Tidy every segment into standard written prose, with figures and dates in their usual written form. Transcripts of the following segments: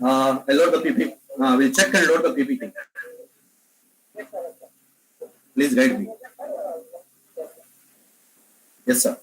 I load the PPT. We'll check and load the PPT. Please guide me. Yes, sir.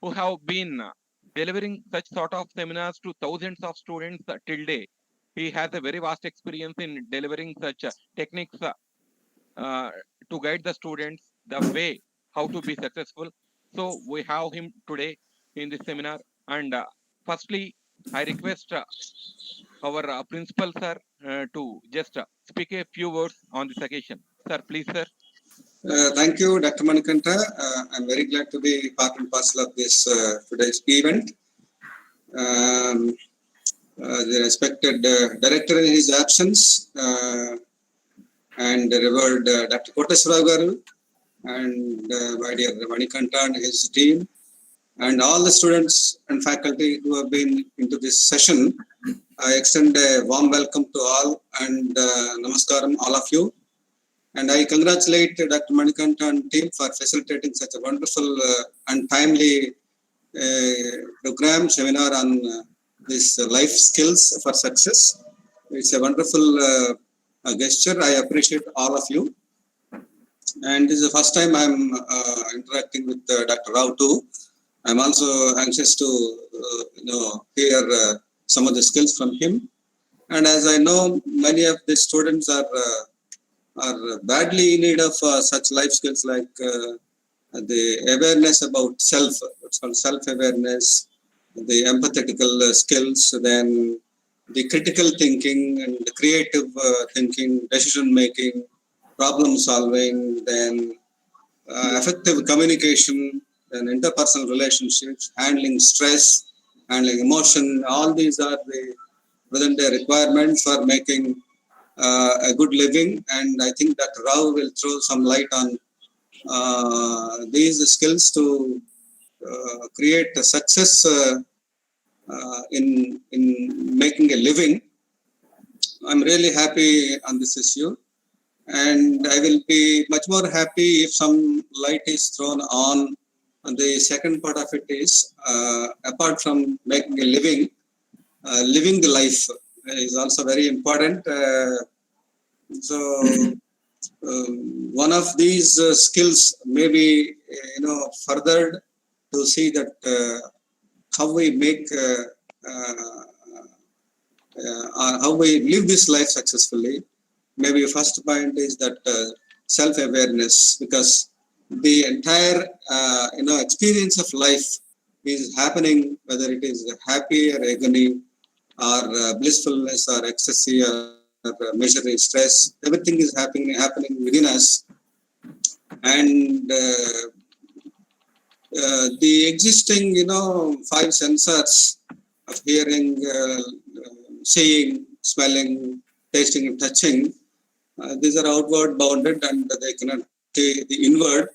who have been delivering such sort of seminars to thousands of students till day. He has a very vast experience in delivering such techniques uh, to guide the students the way how to be successful. So we have him today in this seminar. And firstly, I request our principal sir to just speak a few words on this occasion. Sir, please, sir. Thank you, Dr. Manikanta. I'm very glad to be part and parcel of this today's event. Um, the respected director in his absence and revered Dr. Koteswara Garu and my dear Manikanta and his team and all the students and faculty who have been into this session. I extend a warm welcome to all and namaskaram all of you. And I congratulate Dr. Manikanta and team for facilitating such a wonderful and timely program seminar on this life skills for success. It's a wonderful gesture. I appreciate all of you. And this is the first time I'm interacting with Dr. Rao too. I'm also anxious to hear some of the skills from him. And as I know, many of the students are badly in need of such life skills like the awareness about self, what's called self-awareness, the empathetical skills, then the critical thinking and the creative thinking, decision making, problem solving, then effective communication, then interpersonal relationships, handling stress, handling emotion. All these are the present day requirements for making a good living. And I think Dr. Rao will throw some light on these skills to create a success in making a living. I'm really happy on this issue, and I will be much more happy if some light is thrown on. And the second part of it is, apart from making a living, living the life is also very important. So one of these skills may be furthered to see that how we make how we live this life successfully. Maybe first point is that self-awareness, because the entire experience of life is happening, whether it is happy or agony or blissfulness or ecstasy or measuring stress. Everything is happening within us, and the existing five sensors of hearing, seeing, smelling, tasting, and touching. These are outward bounded and they cannot see the inward.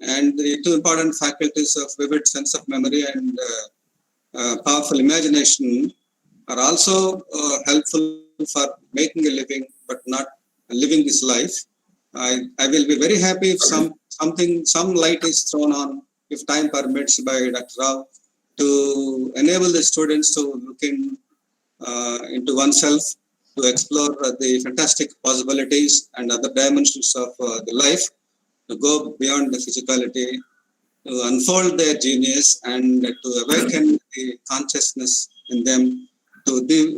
And the two important faculties of vivid sense of memory and powerful imagination are also helpful for making a living, but not living this life. I will be very happy if some light is thrown on, if time permits, by Dr. Rao to enable the students to look into oneself, to explore the fantastic possibilities and other dimensions of the life, to go beyond the physicality, to unfold their genius and to awaken the consciousness in them, to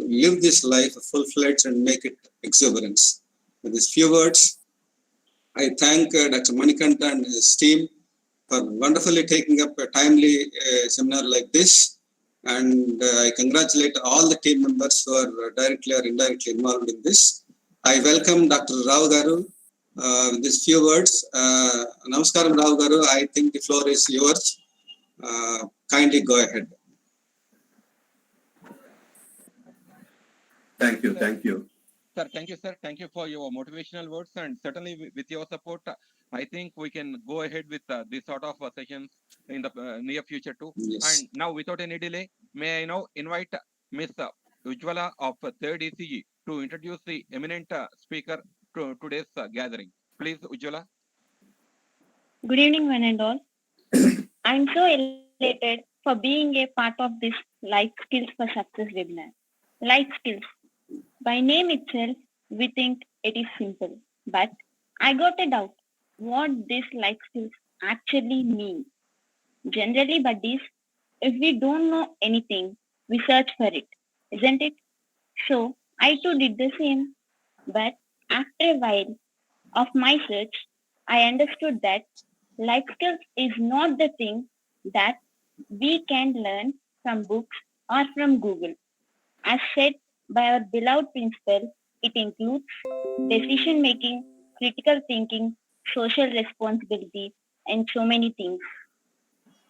live this life full-fledged and make it exuberance. With these few words, I thank Dr. Manikanta and his team for wonderfully taking up a timely seminar like this. And I congratulate all the team members who are directly or indirectly involved in this. I welcome Dr. Rao Garu with these few words. Namaskaram, Rao Garu. I think the floor is yours. Kindly go ahead. Thank you. Thank you. Sir, thank you, sir. Thank you for your motivational words. And certainly, with your support, I think we can go ahead with this sort of sessions in the near future too. Yes. And now, without any delay, may I now invite Miss Ujjwala of 3rd ECE to introduce the eminent speaker to today's gathering. Please, Ujjwala. Good evening, one and all. I'm so elated for being a part of this Life Skills for Success webinar. Life skills. By name itself, we think it is simple. But I got a doubt what these life skills actually mean. Generally, buddies, If we don't know anything, we search for it, isn't it? So I too did the same. But after a while of my search, I understood that life skills is not the thing that we can learn from books or from Google. As said by our beloved principal, it includes decision making, critical thinking, social responsibility, and so many things.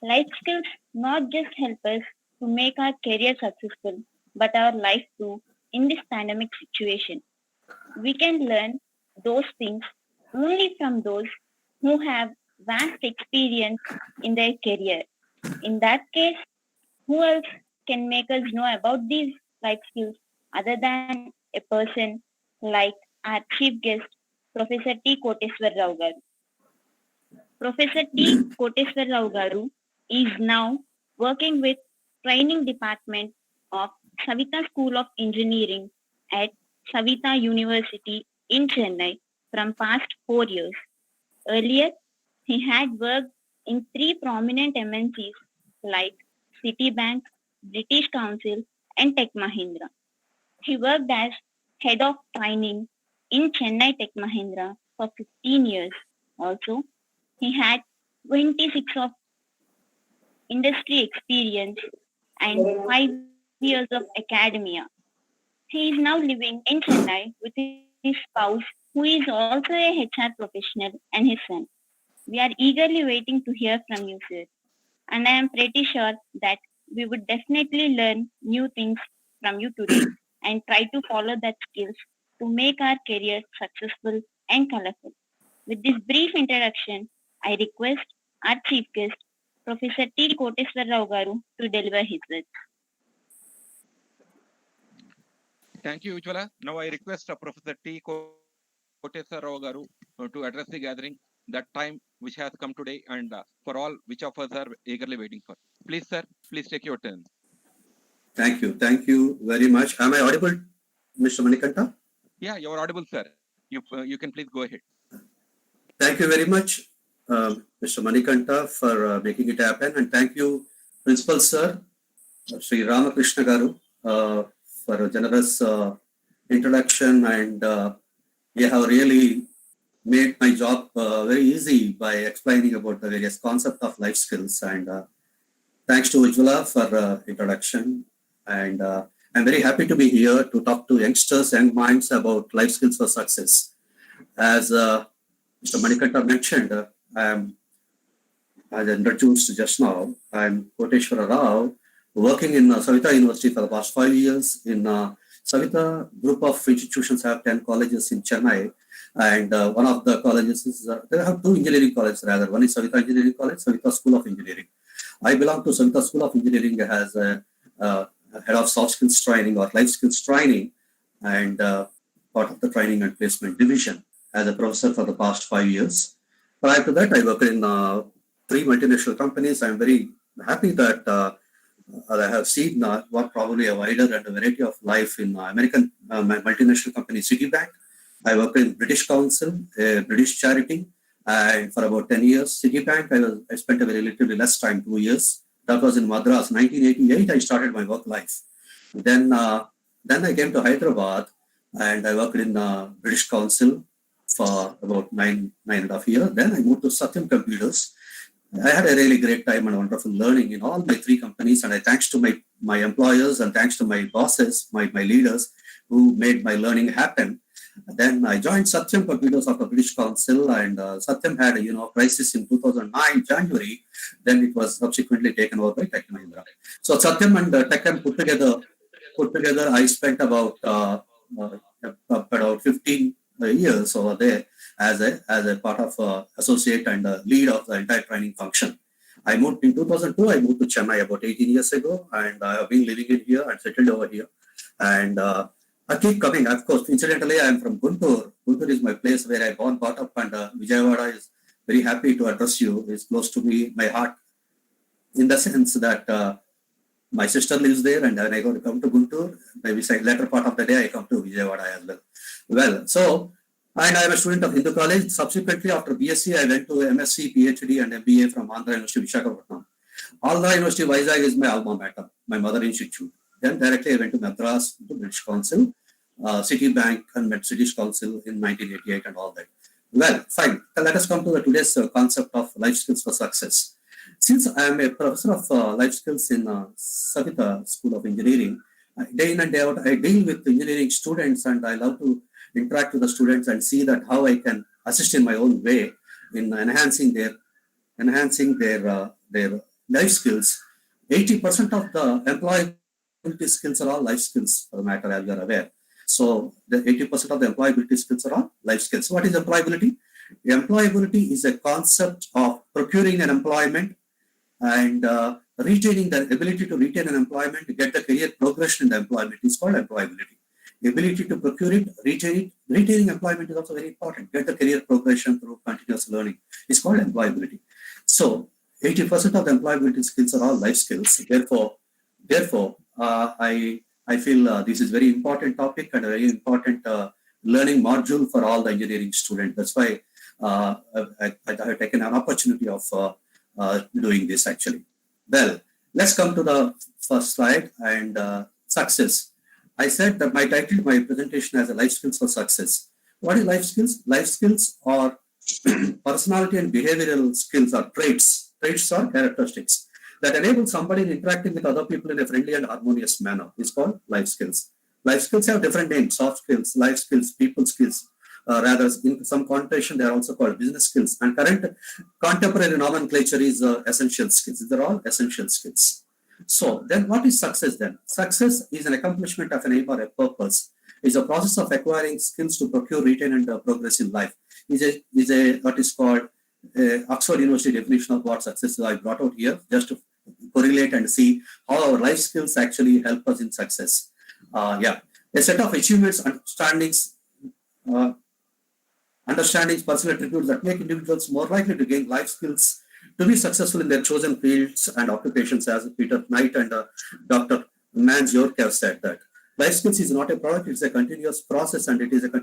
Life skills not just help us to make our career successful, but our life too in this pandemic situation. We can learn those things only from those who have vast experience in their career. In that case, who else can make us know about these life skills other than a person like our chief guest, Professor T. Koteswar Rao garu? Professor T. Koteswar Rao garu is now working with training department of Savita School of Engineering at Savita University in Chennai from past 4 years. Earlier, he had worked in three prominent MNCs like Citibank, British Council, and Tech Mahindra. He worked as head of training in Chennai Tech Mahindra for 15 years. Also, he had 26 of industry experience and 5 years of academia. He is now living in Chennai with his spouse, who is also a HR professional, and his son. We are eagerly waiting to hear from you, sir. And I am pretty sure that we would definitely learn new things from you today and try to follow that skills to make our career successful and colorful. With this brief introduction, I request our chief guest, Professor T. Koteswar Rao garu, to deliver his words. Thank you, Ujjwala. Now I request Professor T. Koteswar Rao garu to address the gathering, that time which has come today, and for all which of us are eagerly waiting for. Please, sir, please take your turn. Thank you. Thank you very much. Am I audible, Mr. Manikanta? Yeah, you're audible, sir. You can please go ahead. Thank you very much, Mr. Manikanta, for making it happen. And thank you, Principal Sir, Sri Ramakrishna Garu, for a generous introduction. And you have really made my job very easy by explaining about the various concepts of life skills. And thanks to Ujjwala for introduction. And I'm very happy to be here to talk to youngsters and minds about life skills for success. As Mr. Manikanta mentioned, as introduced just now, I'm Koteshwara Rao, working in Savita University for the past 5 years. In Savita group of institutions have 10 colleges in Chennai, and one of the colleges is, they have two engineering colleges rather. One is Savita Engineering College, Savita School of Engineering. I belong to Savita School of Engineering as a head of soft skills training or life skills training, and part of the training and placement division as a professor for the past 5 years. Prior to that, I worked in 3 multinational companies. I'm very happy that I have seen what probably a wider and a variety of life in American multinational company Citibank. I worked in British Council, a British charity, and for about 10 years. Citibank, I spent a very relatively less time, 2 years. That was in Madras, 1988. I started my work life. Then I came to Hyderabad, and I worked in British Council for about nine and a half years. Then I moved to Satyam Computers. I had a really great time and wonderful learning in all my 3 companies, and I thanks to my employers and thanks to my bosses, my leaders who made my learning happen. Then I joined Satyam Computers after British Council, and Satyam had a crisis in 2009 January. Then it was subsequently taken over by Tech Mahindra. So Satyam and Techem put together, I spent about 15 years over there as a part of associate and lead of the entire training function. I moved in 2002. I moved to Chennai about 18 years ago, and I have been living in here and settled over here. And I keep coming. Of course, incidentally, I am from Guntur. Guntur is my place where I born, brought up, and Vijayawada is very happy to address you. It's close to me, my heart, in the sense that my sister lives there, and when I go to come to Guntur, maybe later part of the day I come to Vijayawada as well. Well, so, and I am a student of Hindu College. Subsequently, after BSc, I went to MSc, PhD, and MBA from Andhra University, Visakhapatnam. Andhra University Vizag is my alma mater, my mother institute. Then directly I went to Madras, to British Council, Citibank and British Council in 1988 and all that. Well, fine. Let us come to the today's concept of life skills for success. Since I am a professor of life skills in Savita School of Engineering, day in and day out, I deal with engineering students and I love to interact with the students and see that how I can assist in my own way in enhancing their life skills. 80% of the employability skills are all life skills, for the matter, as you are aware. So the 80% of the employability skills are all life skills. What is employability? Employability is a concept of procuring an employment and retaining the ability to retain an employment, to get the career progression in the employment is called employability. The ability to procure it, retain it, retaining employment is also very important. Get the career progression through continuous learning is called employability. So 80% of the employability skills are all life skills. Therefore, I feel this is very important topic and a very important learning module for all the engineering students. That's why I have taken an opportunity of doing this actually. Well, let's come to the first slide and success. I said that my title, my presentation as a life skills for success. What is life skills? Life skills are personality and behavioral skills or traits. Traits are characteristics that enable somebody in interacting with other people in a friendly and harmonious manner. It's called life skills. Life skills have different names: soft skills, life skills, people skills. Rather, in some connotation, they are also called business skills. And current contemporary nomenclature is essential skills. These are all essential skills. So then what is success then? Success is an accomplishment of an aim or a purpose. It's a process of acquiring skills to procure, retain, and progress in life. Is a what is called Oxford University definition of what success is. I brought out here just to correlate and see how our life skills actually help us in success. A set of achievements, understandings, personal attributes that make individuals more likely to gain life skills to be successful in their chosen fields and occupations, as Peter Knight and Dr. Mans York have said that. Life skills is not a product, it's a continuous process, and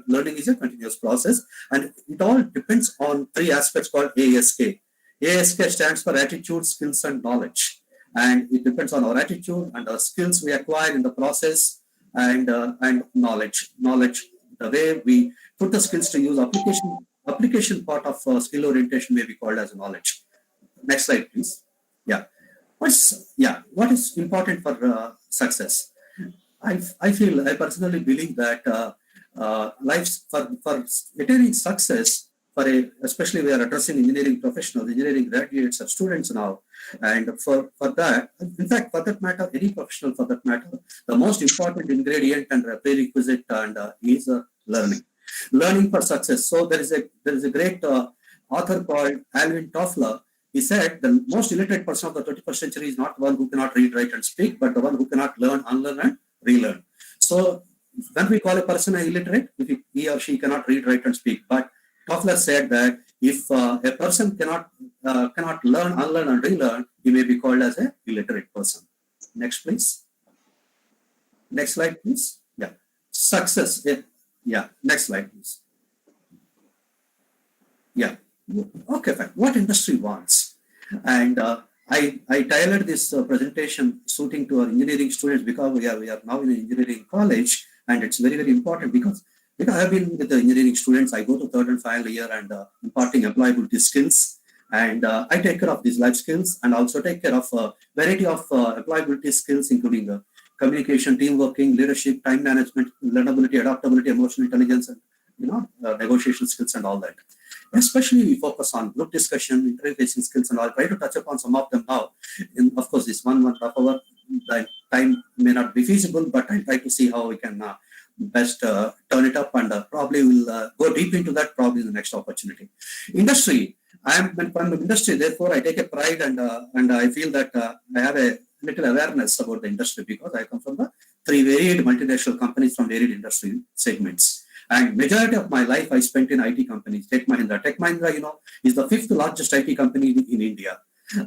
learning is a continuous process, and it all depends on three aspects called ASK. ASK stands for attitude, skills, and knowledge. And it depends on our attitude and our skills we acquire in the process and knowledge. Knowledge, the way we put the skills to use, application part of skill orientation may be called as knowledge. Next slide, please. What is important for success? I personally believe that for attaining success, especially we are addressing engineering professionals, engineering graduates or students now, and for that, in fact, for that matter, any professional for that matter, the most important ingredient and prerequisite is learning. Learning for success. So there is a great author called Alvin Toffler. He said the most illiterate person of the 21st century is not one who cannot read, write, and speak, but the one who cannot learn, unlearn, and relearn. So when we call a person illiterate, if he or she cannot read, write, and speak, but Toffler said that if a person cannot learn, unlearn, and relearn, he may be called as an illiterate person. Next, please. Next slide, please. Success. Next slide, please. Okay, fine. What industry wants? And I tailored this presentation suiting to our engineering students because we are now in an engineering college, and it's very, very important because I have been with the engineering students. I go to third and final year and imparting employability skills, and I take care of these life skills and also take care of a variety of employability skills, including communication, team working, leadership, time management, learnability, adaptability, emotional intelligence, and negotiation skills and all that. Especially we focus on group discussion, interfacing skills, and I'll try to touch upon some of them now. Of course, this 1 month of our time may not be feasible, but I'll try to see how we can best turn it up, and probably we'll go deep into that probably in the next opportunity. Industry. I am from industry, therefore I take a pride and I feel that I have a little awareness about the industry because I come from the three varied multinational companies from varied industry segments. And majority of my life I spent in IT companies. Tech Mahindra, is the 5th largest IT company in India.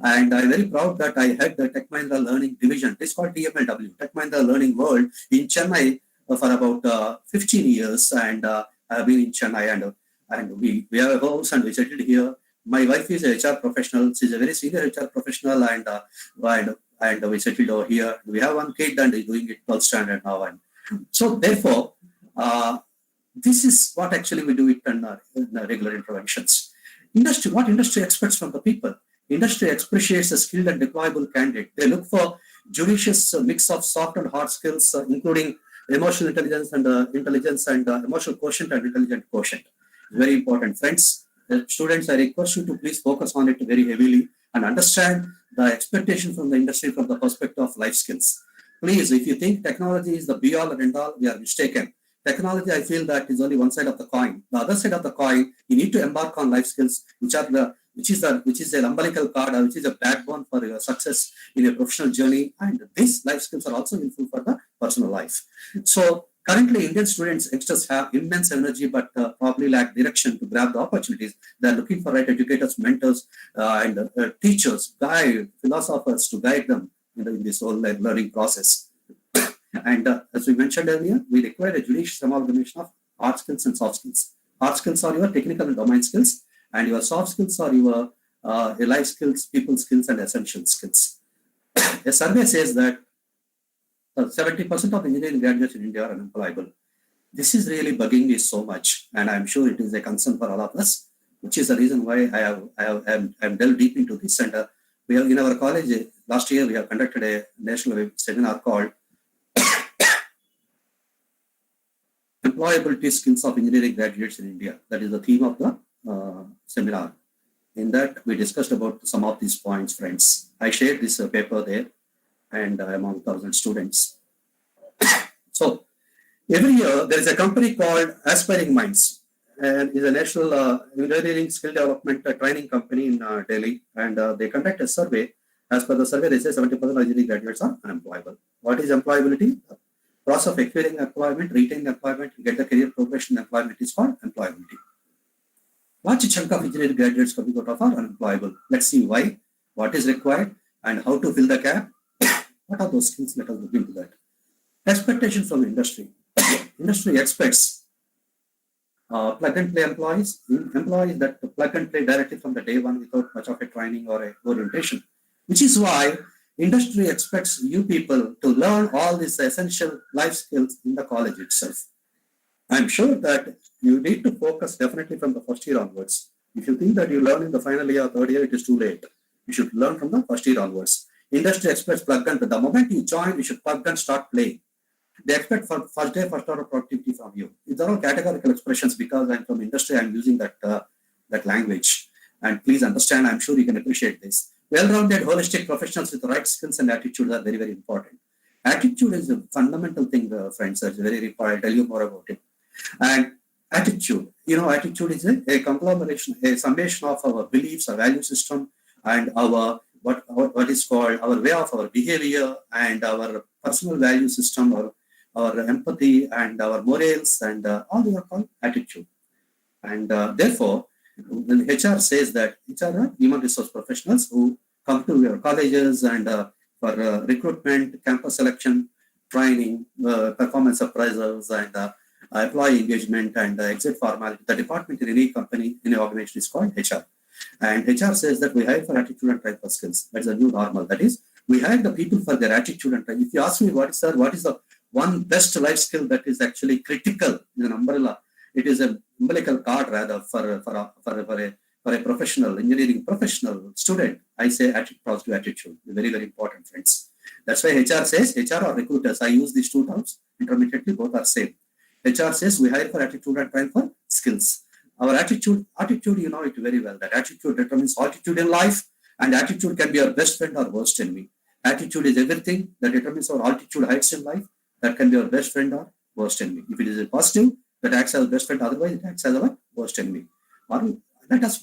And I'm very proud that I had the Tech Mahindra Learning Division. It's called TMLW, Tech Mahindra Learning World, in Chennai for about 15 years. And I've been in Chennai, and we have a house and we settled here. my wife is a HR professional. She's a very senior HR professional, and we settled over here. We have one kid and he's doing it 12th standard now. And so therefore, this is what actually we do it in regular interventions. What industry expects from the people? Industry appreciates a skilled and deployable candidate. They look for judicious mix of soft and hard skills, including emotional intelligence and emotional quotient and intelligent quotient. Very important, friends. Students, I request you to please focus on it very heavily and understand the expectation from the industry from the perspective of life skills. Please, if you think technology is the be all and end all, we are mistaken. Technology, I feel that is only one side of the coin. The other side of the coin, you need to embark on life skills, which is the umbilical cord, or which is a backbone for your success in your professional journey. And these life skills are also useful for the personal life. So currently, Indian students, youngsters have immense energy, but probably lack direction to grab the opportunities. They are looking for right educators, mentors, and teachers, philosophers to guide them in this whole learning process. And as we mentioned earlier, we require a judicious amalgamation of hard skills and soft skills. Hard skills are your technical and domain skills, and your soft skills are your life skills, people skills, and essential skills. A survey says that 70% of engineering graduates in India are unemployable. This is really bugging me so much, and I'm sure it is a concern for all of us, which is the reason why I'm delved deep into this. And we have in our college last year we have conducted a national seminar called Employability Skills of Engineering Graduates in India. That is the theme of the seminar. In that, we discussed about some of these points, friends. I shared this paper there, and among 1,000 students. So every year, there is a company called Aspiring Minds, and is a national engineering skill development training company in Delhi, and they conduct a survey. As per the survey, they say 70% of engineering graduates are unemployable. What is employability? Process of acquiring employment, retaining employment, get the career progression employment is called employability. Large chunk of engineering graduates coming out of are unemployable. Let's see why, what is required, and how to fill the gap. What are those skills? Let us look into that. Expectations from the industry. Industry expects plug and play employees that plug and play directly from the day one without much of a training or a orientation, which is why industry expects you people to learn all these essential life skills in the college itself. I'm sure that you need to focus definitely from the first year onwards. If you think that you learn in the final year or third year, it is too late. You should learn from the first year onwards. Industry expects plug and play. The moment you join, you should plug and start playing. They expect for first day, first hour of productivity from you. These are all categorical expressions because I'm from industry, I'm using that language. And please understand, I'm sure you can appreciate this. Well-rounded, holistic professionals with the right skills and attitudes are very, very important. Attitude is a fundamental thing, friends. That's very important. I'll tell you more about it. And attitude, attitude is a conglomeration, a summation of our beliefs, our value system, and our what is called our way of our behavior and our personal value system, or our empathy and our morals, and all these are called attitude. And therefore, when HR says that HR are human resource professionals who come to your colleges and for recruitment, campus selection, training, performance appraisals, and employee engagement and exit formality. The department in any company, in an organization is called HR. And HR says that we hire for attitude and train for skills. That's the new normal. That is, we hire the people for their attitude and train. If you ask me what is the one best life skill that is actually critical in an umbrella, it is an umbilical cord rather for a professional, engineering professional student. I say positive attitude. Very, very important, friends. That's why HR says, HR or recruiters, I use these two terms intermittently, both are same. HR says we hire for attitude and train for skills. Our attitude, you know it very well. That attitude determines altitude in life, and attitude can be our best friend or worst enemy. Attitude is everything that determines our altitude heights in life. That can be our best friend or worst enemy. If it is a positive, that acts as a best friend. Otherwise, it acts as our worst enemy.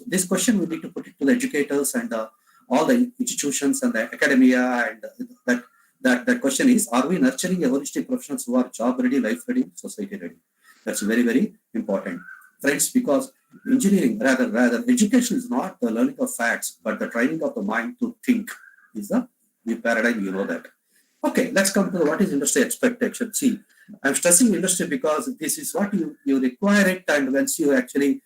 This question we need to put it to the educators and all the institutions and the academia. And that question is: are we nurturing a holistic professionals who are job ready, life ready, society ready? That's very, very important, friends. Because engineering, rather, education is not the learning of facts, but the training of the mind to think is the new paradigm. You know that. Okay, let's come to what is industry expectation. See, I'm stressing industry because this is what you require it, and once you actually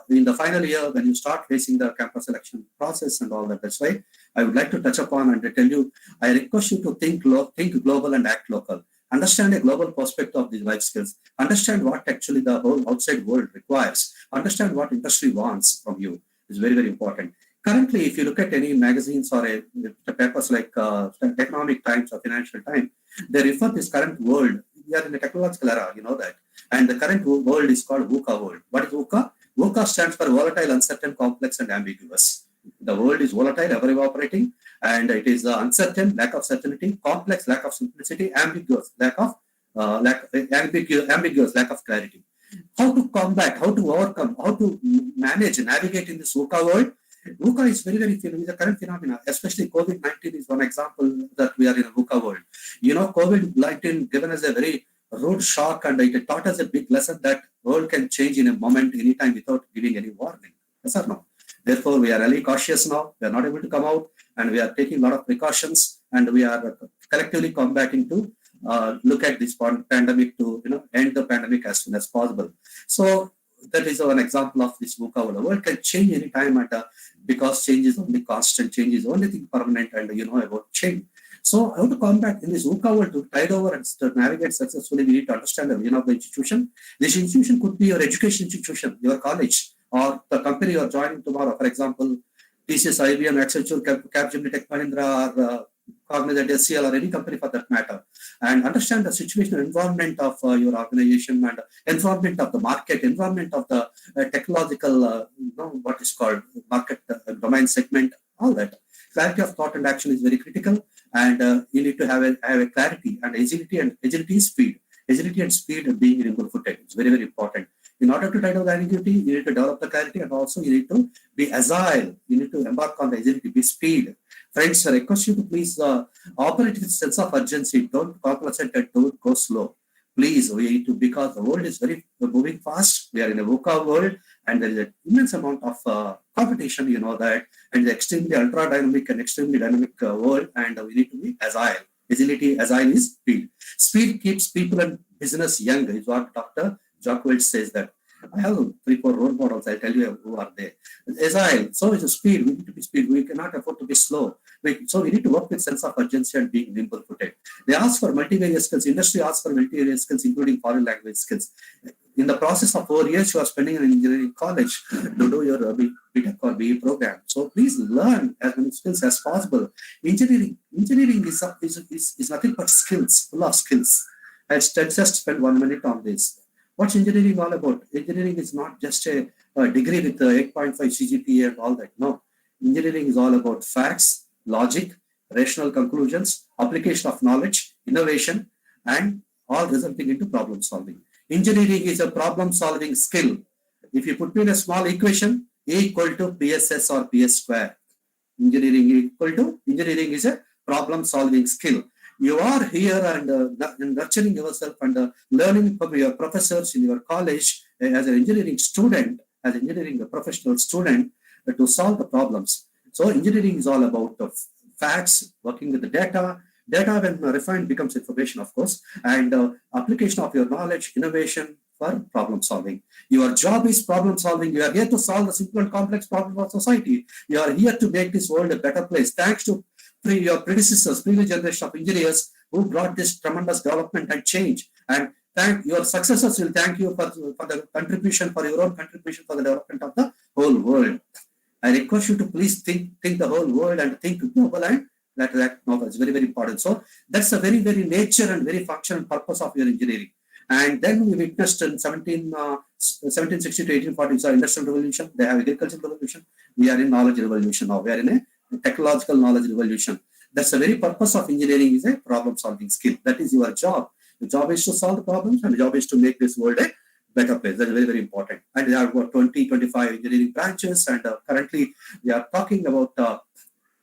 in the final year, when you start facing the campus selection process and all that. That's why I would like to touch upon and to tell you, I request you to think global and act local. Understand a global perspective of these life skills. Understand what actually the whole outside world requires. Understand what industry wants from you. It's very, very important. Currently, if you look at any magazines or papers like Economic Times or Financial Times, they refer this current world. We are in a technological era, you know that. And the current world is called VUCA world. What is VUCA? VUCA stands for volatile, uncertain, complex, and ambiguous. The world is volatile, ever evaporating, and it is uncertain, lack of certainty, complex, lack of simplicity, ambiguous, ambiguous, lack of clarity. How to combat, how to overcome, how to manage, navigate in this VUCA world? VUCA is very, very is a current phenomenon, especially COVID-19 is one example that we are in a VUCA world. You know, COVID-19 given us a very rude shock, and it taught us a big lesson that world can change in a moment, anytime, without giving any warning. Yes or no? Therefore, we are really cautious now. We are not able to come out, and we are taking a lot of precautions, and we are collectively combating to look at this pandemic to end the pandemic as soon as possible. So that is one example of this VUCA world. The world can change any time, because change is only constant, change is only thing permanent, and you know about change. So how to combat in this VUCA world, to tide over and to navigate successfully, we need to understand the vision of the institution. This institution could be your education institution, your college, or the company you are joining tomorrow. For example, TCS, IBM, Accenture, Capgemini, Tech Mahindra, or Cognizant, SCL, or any company for that matter. And understand the situational environment of your organization, and environment of the market, environment of the technological, what is called market domain segment, all that. Clarity of thought and action is very critical, and you need to have a clarity and agility, and agility is speed. Agility and speed and being nimble-footed. It's very, very important. In order to tide over the agility, you need to develop the clarity, and also you need to be agile. You need to embark on the agility, be speed. Friends, I request you to please operate with sense of urgency. Don't complacent and don't go slow. Please, we need to, because the world is very moving fast. We are in a VUCA world, and there is an immense amount of competition, you know that, and the extremely ultra dynamic and extremely dynamic world, and we need to be agile. Agile is speed. Speed keeps people and business young, is what Dr. Jockwell says that. I have 3-4 role models. I'll tell you who are there. Agile. So it's a speed. We need to be speed. We cannot afford to be slow. So we need to work with sense of urgency and being nimble-footed. They ask for multivariate skills. Industry asks for multivariate skills, including foreign language skills. In the process of 4 years, you are spending in engineering college to do your BTech or BE program. So please learn as many skills as possible. Engineering is nothing but skills, full of skills. Let's just spend 1 minute on this. What's engineering all about? Engineering is not just a degree with 8.5 CGPA and all that. No. Engineering is all about facts, logic, rational conclusions, application of knowledge, innovation, and all resulting into problem solving. Engineering is a problem solving skill. If you put me in a small equation, A equal to PSS or PS square. Engineering is a problem solving skill. You are here and nurturing yourself and learning from your professors in your college as an engineering student, as an engineering professional student, to solve the problems. So engineering is all about the facts, working with the data. Data, when refined, becomes information, of course, and application of your knowledge, innovation for problem solving. Your job is problem solving. You are here to solve the simple and complex problems of society. You are here to make this world a better place. Thanks to your predecessors, previous generation of engineers who brought this tremendous development and change. And thank your successors will thank you for the contribution, for your own contribution for the development of the whole world. I request you to please think the whole world and think global, and that novel is very, very important. So that's the very, very nature and very function and purpose of your engineering. And then we witnessed in 1760 to 1840, so industrial revolution, they have agricultural revolution. We are in knowledge revolution now. We are in a technological knowledge revolution. That's the very purpose of engineering, is a problem solving skill. That is your job. The job is to solve the problems, and the job is to make this world a better place. That is very, very important. And there are about 20-25 engineering branches, and currently we are talking about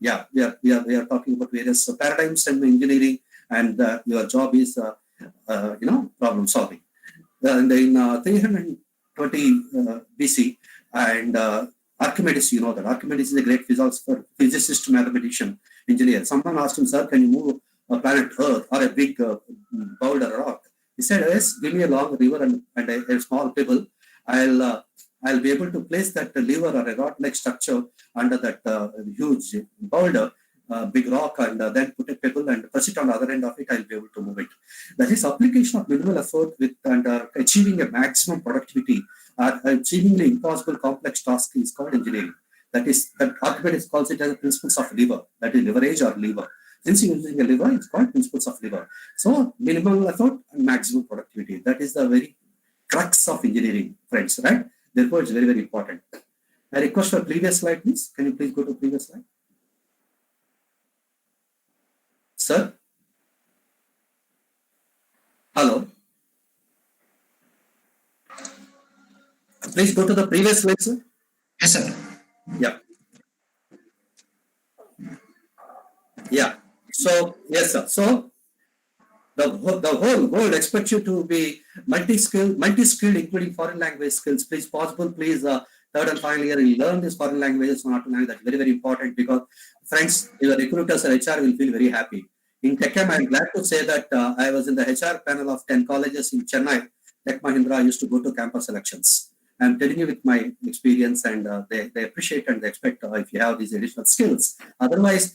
we are talking about various paradigms in engineering, and your job is problem solving. And in 320 BC, and Archimedes, you know that Archimedes is a great physicist, mathematician, engineer. Someone asked him, "Sir, can you move a planet Earth or a big boulder rock?" He said, "Yes, give me a long river and a small pebble. I'll I'll be able to place that lever or a rod-like structure under that huge boulder, big rock, and then put a pebble and press it on the other end of it, I'll be able to move it. That is application of minimal effort with and achieving a maximum productivity. Seemingly impossible complex task is called engineering. That is, that Archimedes calls it as the principles of lever, that is leverage or lever. Since you're using a lever, it's called principles of lever. So minimal effort and maximum productivity. That is the very crux of engineering, friends, right? Therefore, it's very, very important. I request for previous slide, please. Can you please go to previous slide? Sir? Hello? Please go to the previous slide, sir. Yes, sir. Yeah. Yeah. So, yes, sir. So, the whole world expects you to be multi-skilled, including foreign language skills. Please, possible, please, third and final year, you learn these foreign languages. Not language. That's very, very important because, friends, your recruiters or HR will feel very happy. In TechM, I'm glad to say that I was in the HR panel of 10 colleges in Chennai. Tech Mahindra used to go to campus elections. I'm telling you with my experience, and they appreciate and they expect if you have these additional skills. Otherwise,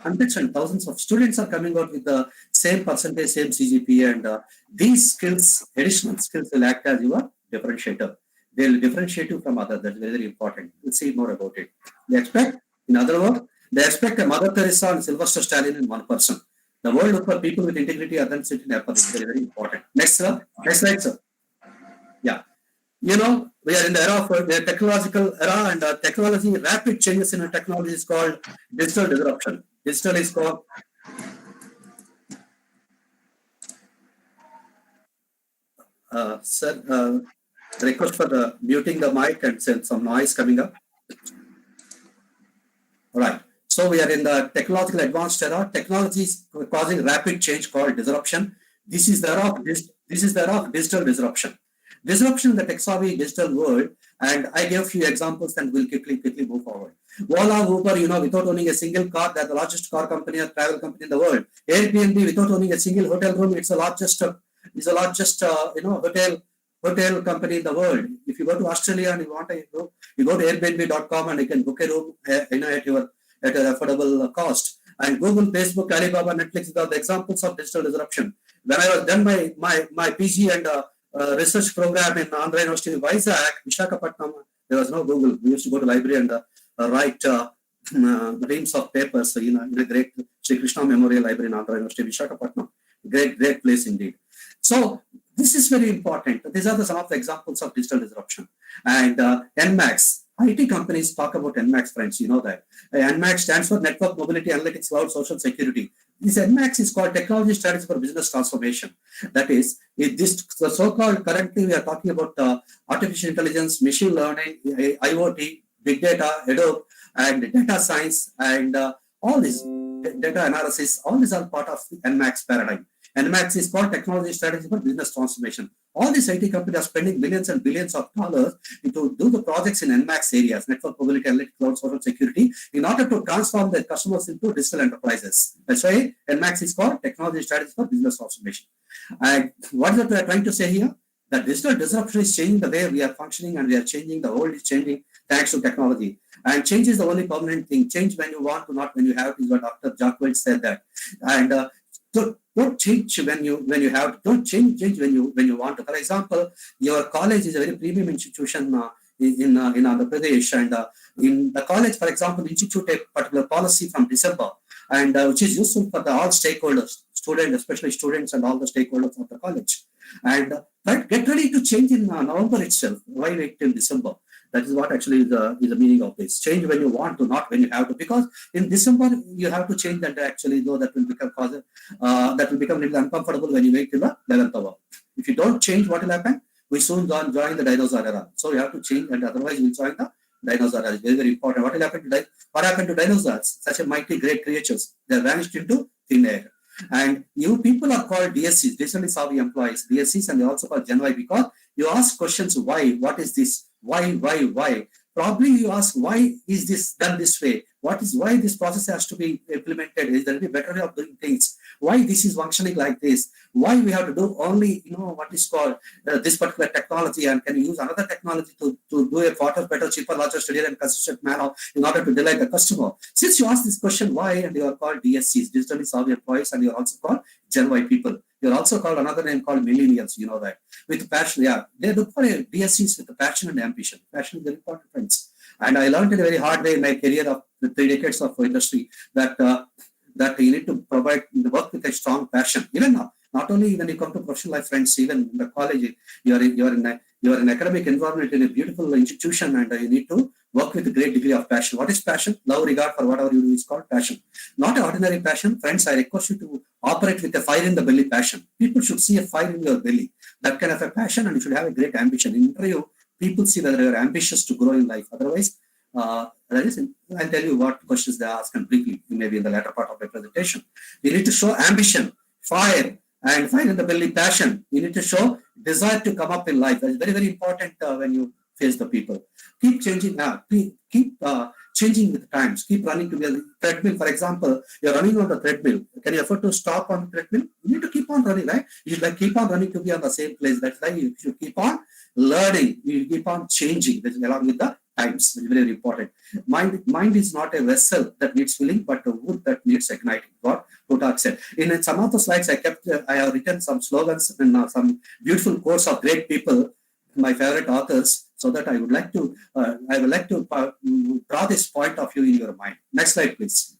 hundreds and thousands of students are coming out with the same percentage, same CGPA, and these skills, additional skills, will act as your differentiator. They will differentiate you from others. That's very, very important. We'll see more about it. They expect, in other words, they expect a Mother Teresa and Sylvester Stalin in one person. The world looks for people with integrity, authenticity, and empathy. It's very, very important. Next, sir. Next slide, sir. Yeah. We are in the era of the technological era, and technology, rapid changes in technology is called digital disruption. Digital is called sir, request for the muting the mic and some noise coming up. All right. So we are in the technological advanced era. Technology is causing rapid change called disruption. This is the era of digital disruption. Disruption in the tech-savvy digital world, and I gave a few examples and we'll quickly move forward. Ola, Uber, without owning a single car, they're the largest car company or travel company in the world. Airbnb, without owning a single hotel room, it's the largest hotel company in the world. If you go to Australia and you go to Airbnb.com and you can book a room, at your affordable cost. And Google, Facebook, Alibaba, Netflix are the examples of digital disruption. When I was done my PG and research program in Andhra University, Vizag, Visakhapatnam, there was no Google. We used to go to library and write reams of papers in a great Sri Krishna Memorial Library in Andhra University, Visakhapatnam. Great place indeed. So this is very important. These are some of the examples of digital disruption. And NMAX, IT companies talk about NMAX, friends. You know that. NMAX stands for Network Mobility Analytics Cloud Social Security. This NMAX is called Technology Strategy for Business Transformation. That is, the so-called, currently we are talking about artificial intelligence, machine learning, IoT, big data, Hadoop, and data science, and all this data analysis, all these are part of the NMAX paradigm. NMAX is called Technology Strategy for Business Transformation. All these IT companies are spending millions and billions of dollars to do the projects in NMAX areas, network mobility, analytics, cloud, social security, in order to transform their customers into digital enterprises. That's why NMAX is called Technology Strategy for Business Transformation. And what is that we are trying to say here? That digital disruption is changing the way we are functioning, and we are changing, the world is changing thanks to technology. And change is the only permanent thing. Change when you want to, not when you have to, is what Dr. Jacques said that. And don't change when you have to. Don't change when you want to. For example, your college is a very premium institution in Andhra Pradesh, and in the college, for example, institute a particular policy from December, and which is useful for all stakeholders, students, especially students, and all the stakeholders of the college. And get ready to change in November itself. Why wait till December? That is what actually is the meaning of this. Change when you want to, not when you have to. Because in December you have to change, and actually though that will become a little uncomfortable when you wait till the 11th hour. If you don't change, what will happen? We soon join the dinosaur era. So you have to change, and otherwise we'll join the dinosaur era. It's very, very important. What will happen to what happened to dinosaurs? Such a mighty great creatures. They vanished into thin air. And you people are called DSCs, digitally savvy employees, DSCs, and they also called Gen Y because you ask questions. Why? What is this? Why? Probably you ask, why is this done this way? Why this process has to be implemented? Is there any better way of doing things? why this is functioning like this, why we have to do only, what is called this particular technology, and can you use another technology to do a faster, better, cheaper, larger, steadier, and consistent manner in order to delight the customer. Since you ask this question, why, and you are called DSCs, digitally savvy employees, and you are also called Gen Y people. You're also called another name called millennials, you know that. With passion, yeah. They look for DSCs with the passion and ambition. Passion is very important, friends. And I learned in a very hard way in my career of 3 decades of industry that you need to work with a strong passion. Even now, not only when you come to professional life, friends, even in the college, you are in academic environment in a beautiful institution, and you need to work with a great degree of passion. What is passion? Love, regard for whatever you do is called passion. Not an ordinary passion. Friends, I request you to operate with a fire in the belly passion. People should see a fire in your belly. That kind of a passion, and you should have a great ambition. In interview, people see whether you're ambitious to grow in life. Otherwise, I'll tell you what questions they ask, and briefly, maybe in the latter part of my presentation. You need to show ambition, fire, and fire in the belly passion. You need to show desire to come up in life. That's very, very important when you face the people. Keep changing. Keep changing with times. Keep running to the treadmill. For example, you're running on the treadmill. Can you afford to stop on the treadmill? You need to keep on running, right? You should keep on running to be on the same place. That's why you should keep on learning. You keep on changing along with the times. It's very, very important. Mind is not a vessel that needs filling, but a wood that needs igniting. What Plutarch said. In some of the slides, I have written some slogans and some beautiful quotes of great people, my favorite authors, so that I would like to draw this point of view in your mind. Next slide, please.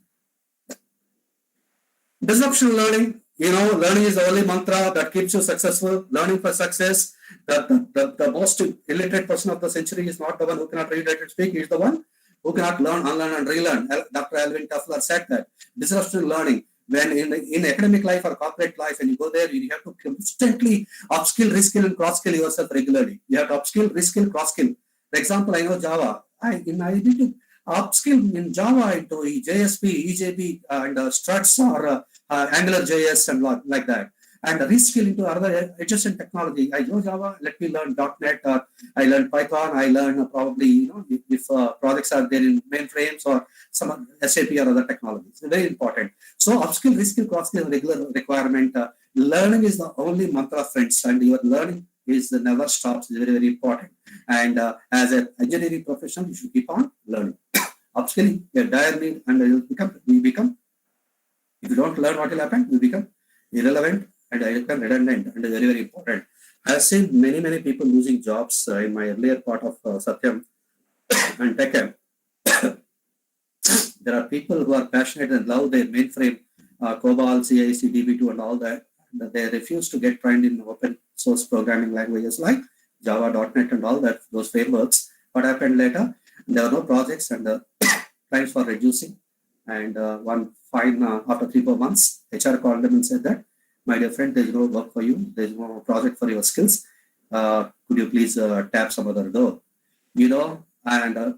Disruption learning. Learning is the only mantra that keeps you successful. Learning for success. The most illiterate person of the century is not the one who cannot read, write, and speak. He is the one who cannot learn, unlearn, and relearn. Dr. Alvin Toffler said that disruption learning, when in academic life or corporate life, and you go there, you have to constantly upskill, reskill, and cross-skill yourself regularly. You have to upskill, reskill, cross-skill. For example, I know Java. I need to upskill in Java into JSP, EJP, and struts or AngularJS and like that. And reskill into other adjacent technology. I know Java, let me learn .NET, or I learn Python, I learn probably, if projects are there in mainframes or some SAP or other technologies. It's very important. So upskill, reskill, cross-skill, regular requirement. Learning is the only mantra, friends, and your learning never stops. It's very, very important. And as an engineering professional, you should keep on learning. Upskilling, a dire need, and we become, if you don't learn what will happen, you become irrelevant and redundant, and very, very important. I have seen many, many people losing jobs in my earlier part of Satyam and Tech. There are people who are passionate and love their mainframe, COBOL, CIC, DB2, and all that. And they refuse to get trained in open source programming languages like Java, .NET, and all that, those frameworks. What happened later? There are no projects, and the clients were reducing. And one fine, after 3-4 months, HR called them and said that, my dear friend, there's no work for you. There's no project for your skills. Could you please tap some other door? And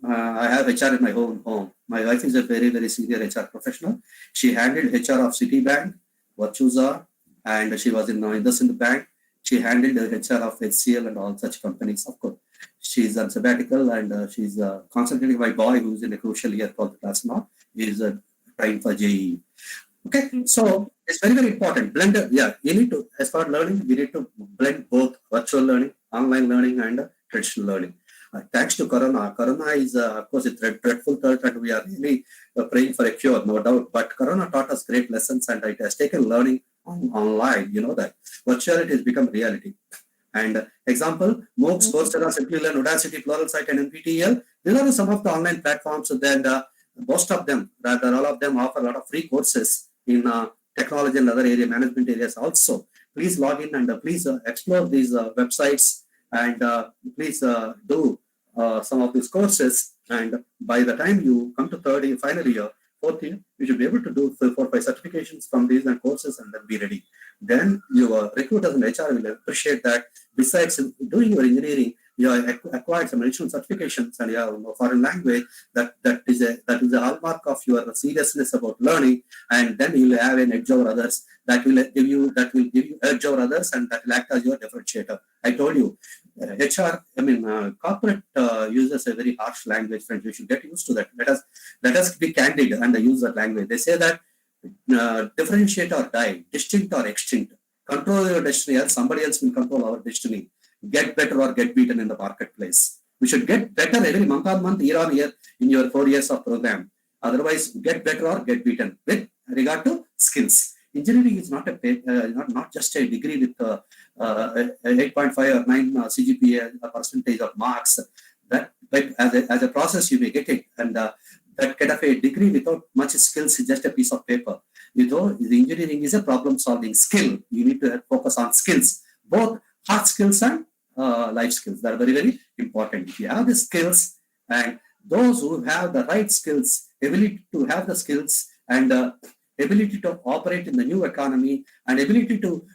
I have HR in my own home. My wife is a very, very senior HR professional. She handled HR of Citibank, Virtusa, and she was in IndusInd Bank. She handled the HR of HCL and all such companies, of course. She's on sabbatical, and she's concentrating. My boy, who's in a crucial year called the class now, is trying for JEE. Okay, so it's very, very important. Blended, you need to, as far as learning, we need to blend both virtual learning, online learning, and traditional learning. Thanks to Corona. Corona is, of course, a dreadful threat, and we are really praying for a cure, no doubt. But Corona taught us great lessons, and it has taken learning online. You know that virtuality has become reality. And example, MOOCs, Coursera, Simplilearn, Udacity, Pluralsight, and NPTEL. These are some of the online platforms. And then most of them, rather all of them, offer a lot of free courses in technology and other area management areas also. Please log in and please explore these websites, and please do some of these courses. And by the time you come to third year, final year, fourth year, you should be able to do 4 or 5 certifications from these and courses, and then be ready. Then your recruiters and HR will appreciate that. Besides doing your engineering, you have acquired some additional certifications, and you have a foreign language. That is a hallmark of your seriousness about learning, and then you will have an edge over others. That will give you edge over others, and that will act as your differentiator. I told you, corporate uses a very harsh language, friends. You should get used to that. Let us be candid and use that language. They say that differentiate or die, distinct or extinct. Control your destiny, else somebody else will control our destiny. Get better or get beaten in the marketplace. We should get better every month on month, year on year in your 4 years of program. Otherwise, get better or get beaten with regard to skills. Engineering is not not just a degree with 8.5 or 9 CGPA, a percentage of marks. That, but as a process, you may get it, and that kind of a degree without much skills is just a piece of paper. You know, the engineering is a problem-solving skill. You need to focus on skills, both hard skills and life skills. That are very, very important. If you have the skills, and those who have the right skills, ability to have the skills, and ability to operate in the new economy, and ability to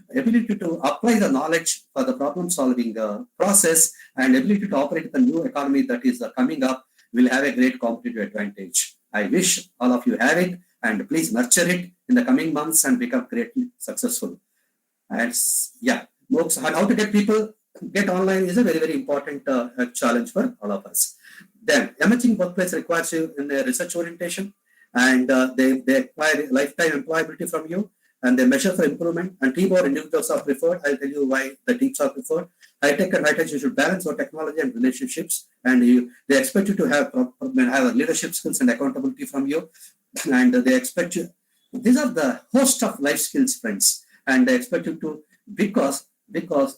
apply the knowledge for the problem-solving process, and ability to operate in the new economy that is coming up, will have a great competitive advantage. I wish all of you have it, and please nurture it in the coming months and become greatly successful. And yeah, how to get people get online is a very, very important challenge for all of us. Then emerging workplace requires you in a research orientation, and they acquire lifetime employability from you, and they measure for improvement, and team or individuals are preferred. I'll tell you why the teams are preferred. High-tech and high-tech, you should balance your technology and relationships, and they expect you to have leadership skills and accountability from you, and they expect you. These are the host of life skills, friends, and they expect you to, because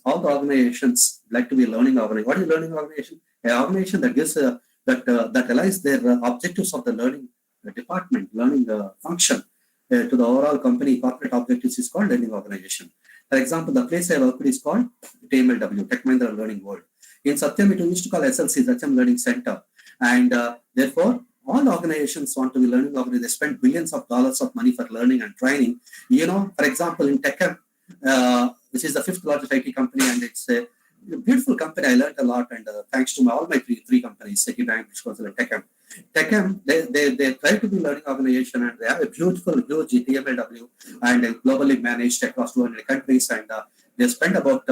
all the organizations like to be learning organization. What is learning organization? An organization that gives that aligns their objectives of the learning department, learning function to the overall company corporate objectives is called learning organization. For example, the place I work with is called TMLW, Tech Mahindra Learning World. In Satyam, it used to call SLC, Satyam Learning Center. And therefore, all organizations want to be learning organizations. They spend billions of dollars of money for learning and training. You know, for example, in Techem, which is the 5th largest IT company, and it's a beautiful company. I learned a lot, and thanks to all my three companies, Citibank, Discovery, and Techem. Techem, they try to be learning organization, and they have a huge TMLW, and globally managed across 200 countries, and they spend about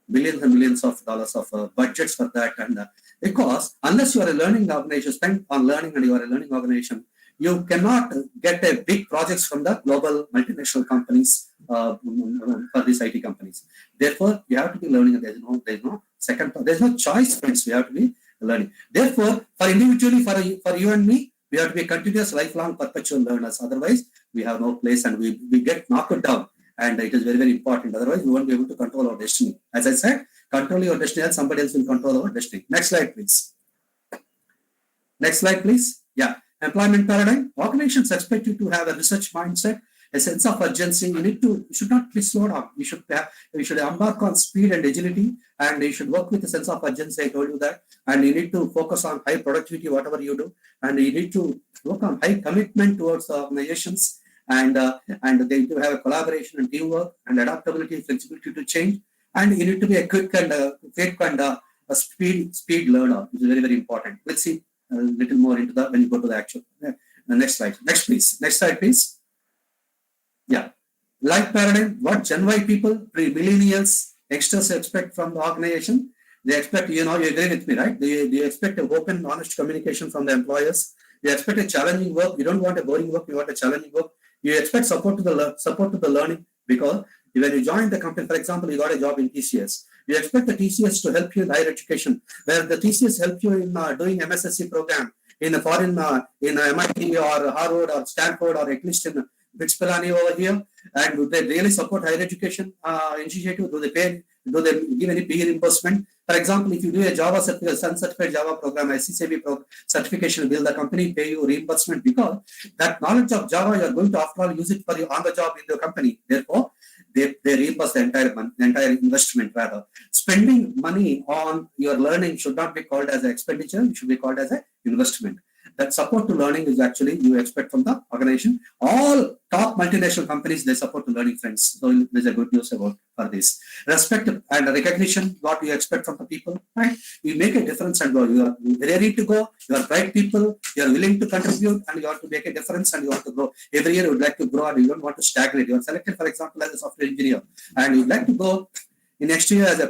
billions and millions of dollars of budgets for that. And because unless you are a learning organization, spend on learning, and you are a learning organization, you cannot get a big projects from the global multinational companies for these IT companies. Therefore, you have to be learning. There's no choice, friends. We have to be learning. Therefore, for individually, for you and me, we have to be continuous, lifelong, perpetual learners. Otherwise, we have no place, and we get knocked down. And it is very, very important. Otherwise, we won't be able to control our destiny. As I said, control your destiny, else somebody else will control our destiny. Next slide, please. Next slide, please. Yeah. Employment paradigm. Organizations expect you to have a research mindset, a sense of urgency. You should not be slow down. You should embark on speed and agility, and you should work with a sense of urgency. I told you that. And you need to focus on high productivity, whatever you do. And you need to work on high commitment towards the organizations. And they need to have a collaboration and teamwork and adaptability, flexibility to change. And you need to be a quick and a speed learner, which is very, very important. Let's see a little more into that when you go to the actual. The next slide. Next, please. Next slide, please. Yeah. Life paradigm. What Gen Y people, millennials, youngsters expect from the organization. They expect, you agree with me, right? They expect an open, honest communication from the employers. You expect a challenging work. You don't want a boring work. You want a challenging work. You expect support to the learning, because when you join the company, for example, you got a job in TCS. You expect the TCS to help you in higher education, where the TCS help you in doing MSSC program in a foreign, in MIT or Harvard or Stanford, or at least in BITS Pilani over here. And do they really support higher education initiative? Do they give any fee reimbursement? For example, if you do a Java certified Java program, SCCB certification, will the company pay you reimbursement? Because that knowledge of Java, you are going to, after all, use it for your on the job in your company. Therefore, they reimburse the entire investment. Rather, spending money on your learning should not be called as an expenditure. It should be called as an investment. That support to learning is actually you expect from the organization. All top multinational companies, they support to learning, friends. So there's a good news about for this. Respect and recognition, what you expect from the people, right? You make a difference and go. You are ready to go. You are bright people. You are willing to contribute, and you want to make a difference, and you want to grow. Every year you would like to grow, and you don't want to stagnate. You are selected, for example, as a software engineer, and you would like to go in next year as a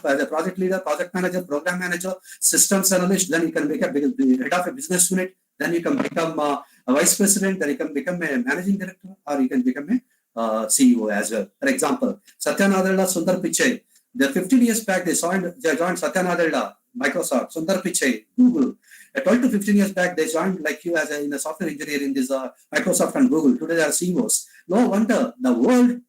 as a project leader, project manager, program manager, systems analyst. Then you can make a head of a business unit, then you can become a vice president, then you can become a managing director, or you can become a CEO as well. For example, Satya Nadella, Sundar Pichai, 15 years back, they joined Satya Nadella, Microsoft, Sundar Pichai, Google. 12 to 15 years back, they joined like you as in a software engineer in this Microsoft and Google. Today they are CEOs. No wonder the world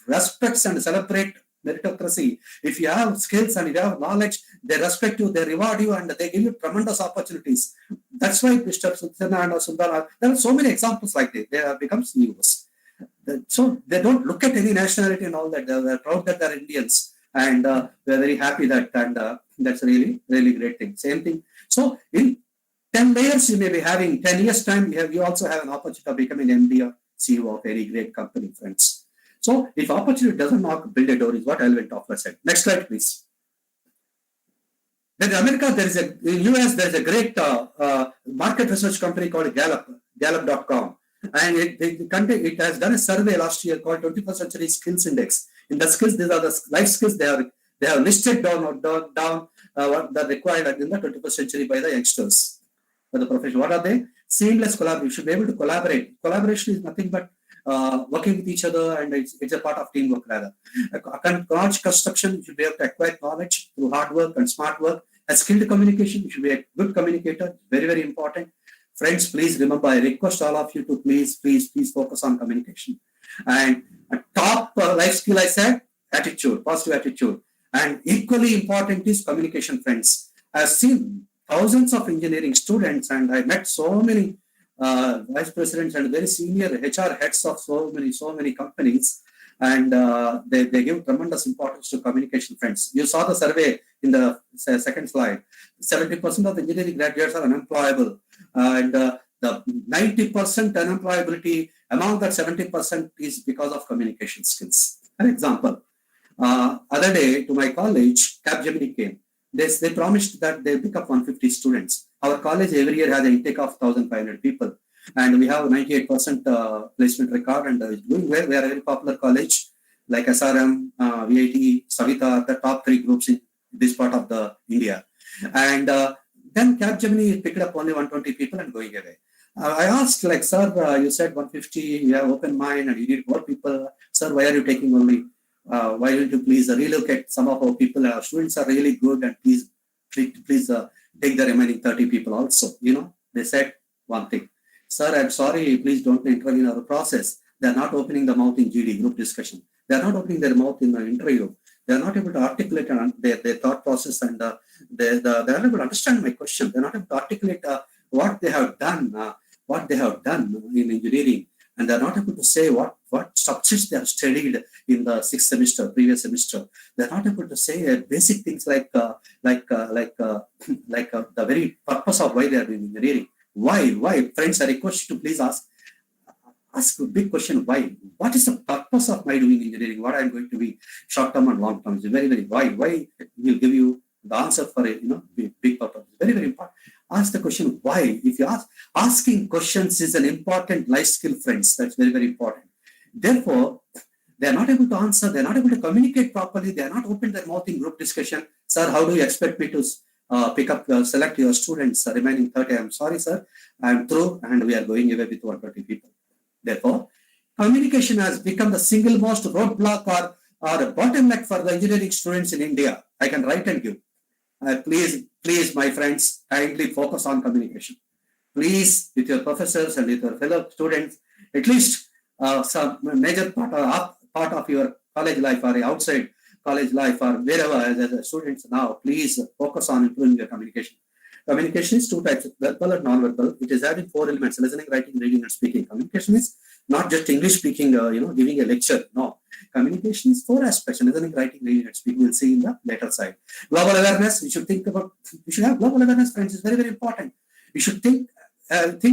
respects and celebrate meritocracy. If you have skills and you have knowledge, they respect you, they reward you, and they give you tremendous opportunities. That's why Mr. Sundar, there are so many examples like this. They have become CEOs. So they don't look at any nationality and all that. They're proud that they're Indians, and we're very happy that, and that's really, really great thing. Same thing. So in 10 layers, you may be having 10 years time. You also have an opportunity of becoming MD or CEO of any great company, friends. So if opportunity doesn't knock, build a door is what I will talk about. Next slide, please. Then in America, in US, there is a great market research company called Gallup.com. And it has done a survey last year called 21st Century Skills Index. In the skills, these are the life skills they have listed down what are required in the 21st century by the youngsters. For the profession, what are they? Seamless collaboration. You should be able to collaborate. Collaboration is nothing but working with each other, and it's a part of teamwork rather. Knowledge construction, you should be able to acquire knowledge through hard work and smart work. A skilled communication, you should be a good communicator. Very, very important. Friends, please remember, I request all of you to please focus on communication. And a top life skill, I said, attitude, positive attitude. And equally important is communication, friends. I've seen thousands of engineering students, and I met so many vice presidents and very senior HR heads of so many companies, and they give tremendous importance to communication, friends. You saw the survey in the second slide. 70% of engineering graduates are unemployable, and the 90% unemployability among that 70% is because of communication skills. An example, other day to my college, Capgemini came. They promised that they'll pick up 150 students. Our college every year has an intake of 1,500 people. And we have 98% placement record, and it's doing well. We are a very popular college, like SRM, VIT, Savita, the top 3 groups in this part of the India. And then Capgemini picked up only 120 people and going away. I asked, like, sir, you said 150, you have open mind and you need more people. Sir, why are you taking only? Why don't you please relocate some of our people? Our students are really good, and please take the remaining 30 people also. They said one thing. Sir, I'm sorry, please don't intervene in our process. They're not opening the mouth in GD, group discussion. They're not opening their mouth in the interview. They're not able to articulate their thought process, and they're not able to understand my question. They're not able to articulate what they have done in engineering. And they're not able to say what subjects they have studied in the previous semester. They're not able to say basic things like the very purpose of why they are doing engineering. Why? Friends, I request you to please ask a big question. Why? What is the purpose of my doing engineering? What I'm going to be short term and long term? It's very, very why. Why will give you the answer for a big purpose. Very, very important. Ask the question why. If you asking questions is an important life skill, friends. That's very, very important. Therefore, they are not able to answer. They are not able to communicate properly. They are not open their mouth in group discussion. Sir, how do you expect me to select your students? Remaining 30. I'm sorry, sir. I'm through, and we are going away with 130 people. Therefore, communication has become the single most roadblock or a bottleneck for the engineering students in India. I can write and give. Please, my friends, kindly focus on communication. Please, with your professors and with your fellow students, at least some major part of your college life or outside college life or wherever as students now, please focus on improving your communication. Communication is 2 types, verbal and non-verbal. It is having 4 elements: listening, writing, reading, and speaking. Communication is not just English speaking, giving a lecture. No. Communication is 4 aspects: listening, writing, reading, and speaking. We'll see in the later side. Global awareness. You should have global awareness, friends. It's very, very important. You should think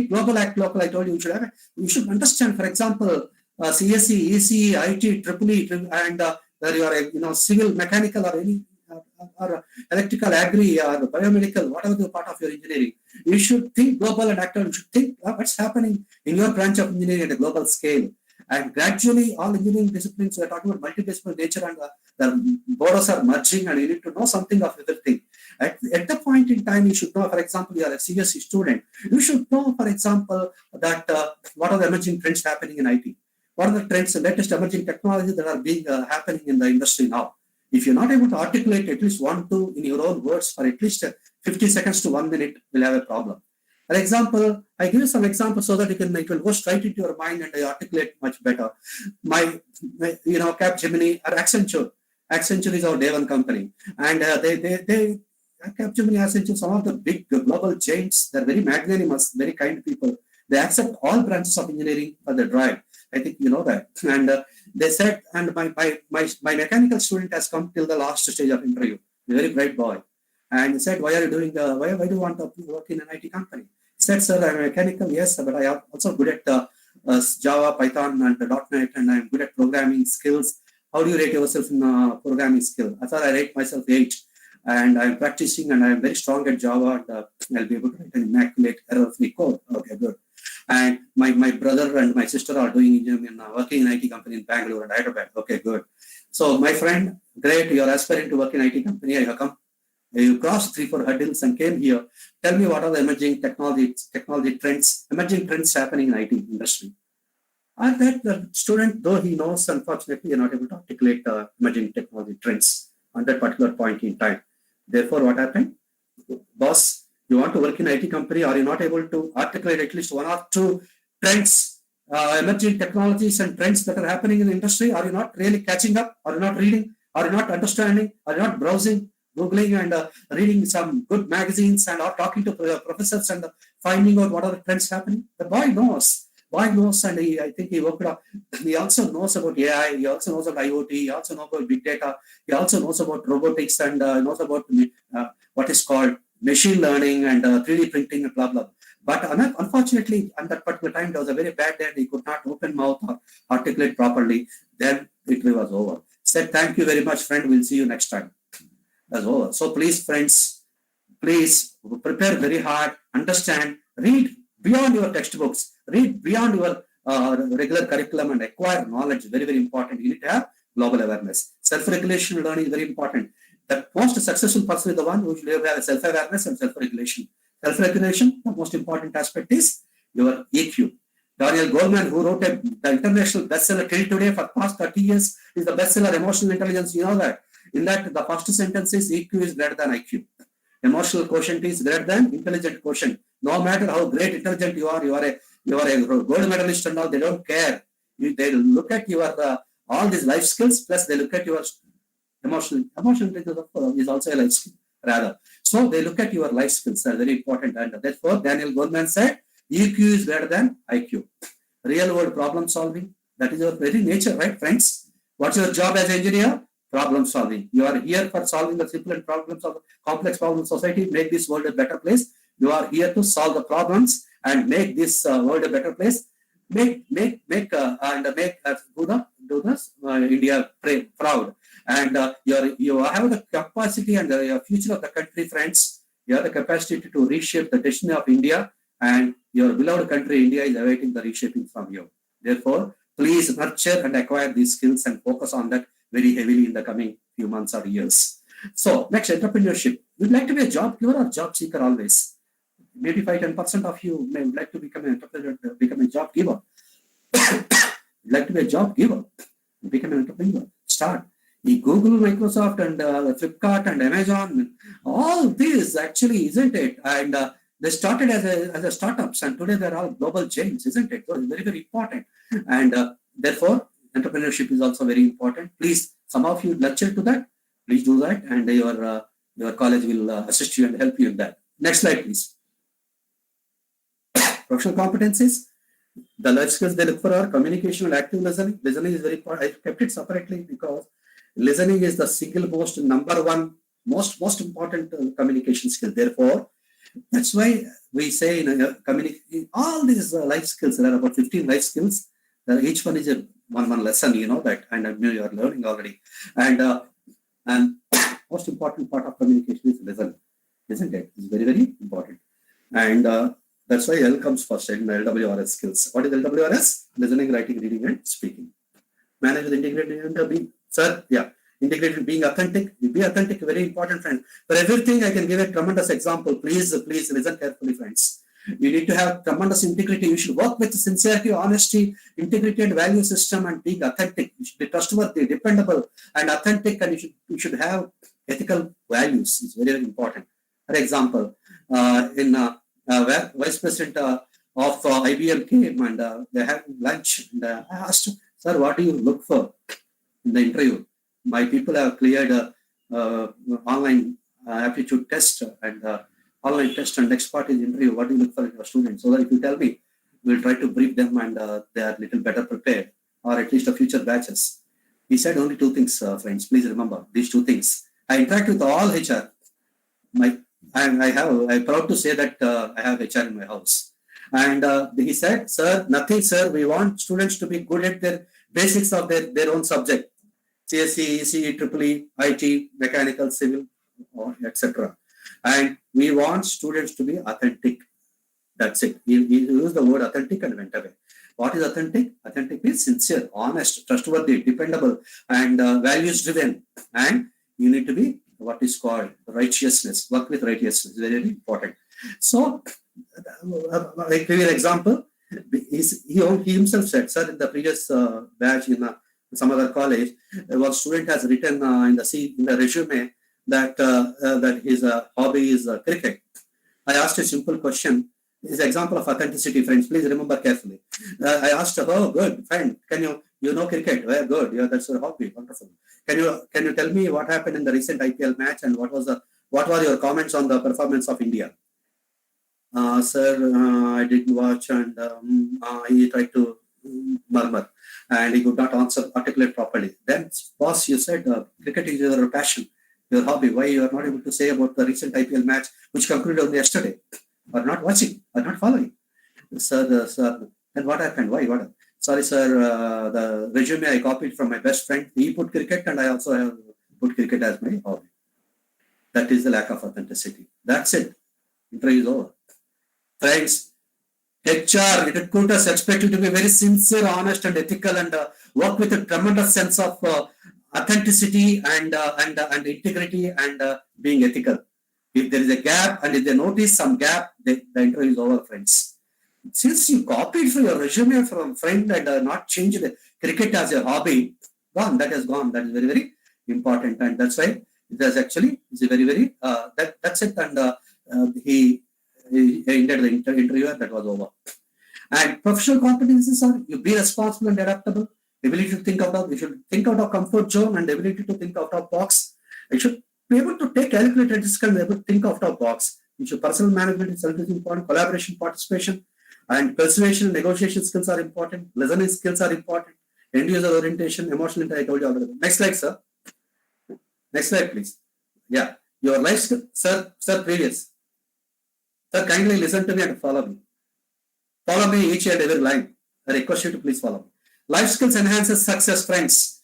global, act local. I told you, you should understand, for example, CSE, ECE, IT, EEE, and whether you are civil, mechanical, or any or electrical, agri, or biomedical, whatever the part of your engineering. You should think global and act. You should think what's happening in your branch of engineering at a global scale. And gradually, all engineering disciplines, we are talking about multidisciplinary nature, and the borders are merging, and you need to know something of everything. At the point in time, you should know, for example, you are a CSE student, you should know, for example, that what are the emerging trends happening in IT? What are the trends, the latest emerging technologies that are being happening in the industry now? If you're not able to articulate at least 1-2 in your own words for at least 50 seconds to 1 minute, we'll have a problem. For example, I give you some examples so that it will go straight into your mind and I articulate much better. My Capgemini or Accenture. Accenture is our day one company, and Capgemini, Accenture, some of the big global giants. They're very magnanimous, very kind people. They accept all branches of engineering for the drive. I think you know that. And they said, and my mechanical student has come till the last stage of interview. A very bright boy, and he said, "Why are you doing? Why do you want to work in an IT company?" He said, "Sir, I'm mechanical, yes, but I am also good at Java, Python, and .NET, and I'm good at programming skills. How do you rate yourself in programming skill?" I thought I rate myself 8, and I'm practicing, and I'm very strong at Java, and I'll be able to write an immaculate error-free code. Okay, good. And my brother and my sister are doing engineering, working in IT company in Bangalore and Hyderabad. Okay, good. So my friend, great, you're aspiring to work in IT company. I have come. You crossed 3-4 hurdles and came here. Tell me what are the emerging technology trends, emerging trends happening in IT industry. And that the student, though he knows, unfortunately, you're not able to articulate emerging technology trends on that particular point in time. Therefore, what happened? Boss, you want to work in IT company, are you not able to articulate at least 1 or 2 trends, emerging technologies and trends that are happening in the industry? Are you not really catching up? Are you not reading? Are you not understanding? Are you not browsing, Googling and reading some good magazines and or talking to professors and finding out what are the trends happening? The boy knows. And I think he worked up. He also knows about AI. He also knows about IoT. He also knows about big data. He also knows about robotics and knows about what is called machine learning and 3D printing and blah, blah. But unfortunately, at that particular time, there was a very bad day and he could not open mouth or articulate properly. Then it was over. Said, "Thank you very much, friend. We'll see you next time." That's over. So please, friends, please prepare very hard, understand, read beyond your textbooks, read beyond your regular curriculum and acquire knowledge. Very, very important. You need to have global awareness. Self-regulation learning is very important. The most successful person is the one who should have self-awareness and self-regulation. Self-regulation, the most important aspect is your EQ. Daniel Goleman, who wrote the international bestseller till today for past 30 years, is the bestseller Emotional Intelligence. You know that. In that, the first sentence is EQ is greater than IQ. Emotional quotient is greater than intelligent quotient. No matter how great intelligent you are a gold medalist and all, they don't care. They look at your all these life skills, plus they look at your emotional intelligence is also a life skill, rather. So they look at your life skills, are very important. And therefore, Daniel Goleman said, EQ is greater than IQ. Real world problem solving, that is your very nature, right, friends? What's your job as an engineer? Problem solving. You are here for solving the simple problems of complex problems of society, make this world a better place. You are here to solve the problems and make this world a better place. Do this India proud. And you have the capacity and the future of the country, friends. You have the capacity to reshape the destiny of India, and your beloved country, India, is awaiting the reshaping from you. Therefore, please nurture and acquire these skills and focus on that very heavily in the coming few months or years. So, next, entrepreneurship. Would like to be a job giver or job seeker always? Maybe 5-10% of you may like to become an entrepreneur, become a job giver. Like to be a job giver, become an entrepreneur. Start. Google, Microsoft, and Flipkart, and Amazon. All these actually, isn't it? And they started as a startups, and today they're all global giants, isn't it? So it's very, very important. And therefore, entrepreneurship is also very important. Please, some of you lecture to that. Please do that, and your college will assist you and help you in that. Next slide, please. Professional competencies. The life skills they look for are communication and active listening. Listening is very important. I kept it separately because listening is the single number one, most important communication skill. Therefore, that's why we say in all these life skills, there are about 15 life skills. Each one is a one lesson, you know that, and I know you are learning already. And most important part of communication is listening, isn't it? It's very, very important. And that's why L comes first in LWRS skills. What is LWRS? Listening, writing, reading, and speaking. Manage with integrated and sir, yeah. integrated, being authentic. Be authentic, very important, friend. For everything, I can give a tremendous example. Please listen carefully, friends. You need to have tremendous integrity. You should work with sincerity, honesty, integrated value system, and being authentic. You should be trustworthy, dependable, and authentic, and you should have ethical values. It's very, very important. For example, Vice President of IBM came and they had lunch. And I asked, sir, what do you look for in the interview? My people have cleared online aptitude test and online test, and next part is interview. What do you look for in your students? So that if you tell me, we'll try to brief them and they are a little better prepared, or at least a future batches. He said only two things, friends. Please remember these two things. I interact with all HR. I'm proud to say that I have HR in my house. And he said, sir, nothing, sir. We want students to be good at their basics of their own subject. CSE, ECE, EEE, IT, mechanical, civil, etc. And we want students to be authentic. That's it. He used the word authentic and went away. What is authentic? Authentic means sincere, honest, trustworthy, dependable, and values driven. And you need to be what is called righteousness. Work with righteousness. Very, very important. So, like give you an example. He himself said, sir, in the previous batch in some other college, one student has written in the resume that his hobby is cricket. I asked a simple question. This is an example of authenticity, friends. Please remember carefully. I asked her, oh, good, fine. Can you know cricket? Well, good. Yeah, that's your hobby. Wonderful. Can you tell me what happened in the recent IPL match and what were your comments on the performance of India? Sir, I didn't watch, and he tried to murmur, and he could not articulate properly. Then, boss, you said cricket is your passion, your hobby. Why you are not able to say about the recent IPL match, which concluded only yesterday? Or not watching, or not following? Sir, then what happened? Why? What? Sorry, sir, the resume I copied from my best friend. He put cricket, and I also have put cricket as my hobby. That is the lack of authenticity. That's it. Interview is over. Friends, HR, recruiters expect you to be very sincere, honest, and ethical, and work with a tremendous sense of authenticity and integrity and being ethical. If there is a gap and if they notice some gap, the interview is over, friends. Since you copied from your resume from a friend and not changed the cricket as a hobby, gone. That has gone. That is very, very important, and that's why it is actually it's a very, very that's it. And he ended the interview, and that was over. And professional competencies are you be responsible and adaptable, ability to you should think out of comfort zone and ability to think out of box. You should be able to take calculated risk and be able to think out of box. You should personal management itself is important, collaboration, participation, and persuasion and negotiation skills are important, listening skills are important, end user orientation, emotional intelligence, I told you already. Next slide, sir. Next slide, please. Yeah, your life skill, sir, previous. Sir, kindly listen to me and follow me. Follow me each and every line. I request you to please follow me. Life skills enhances success, friends.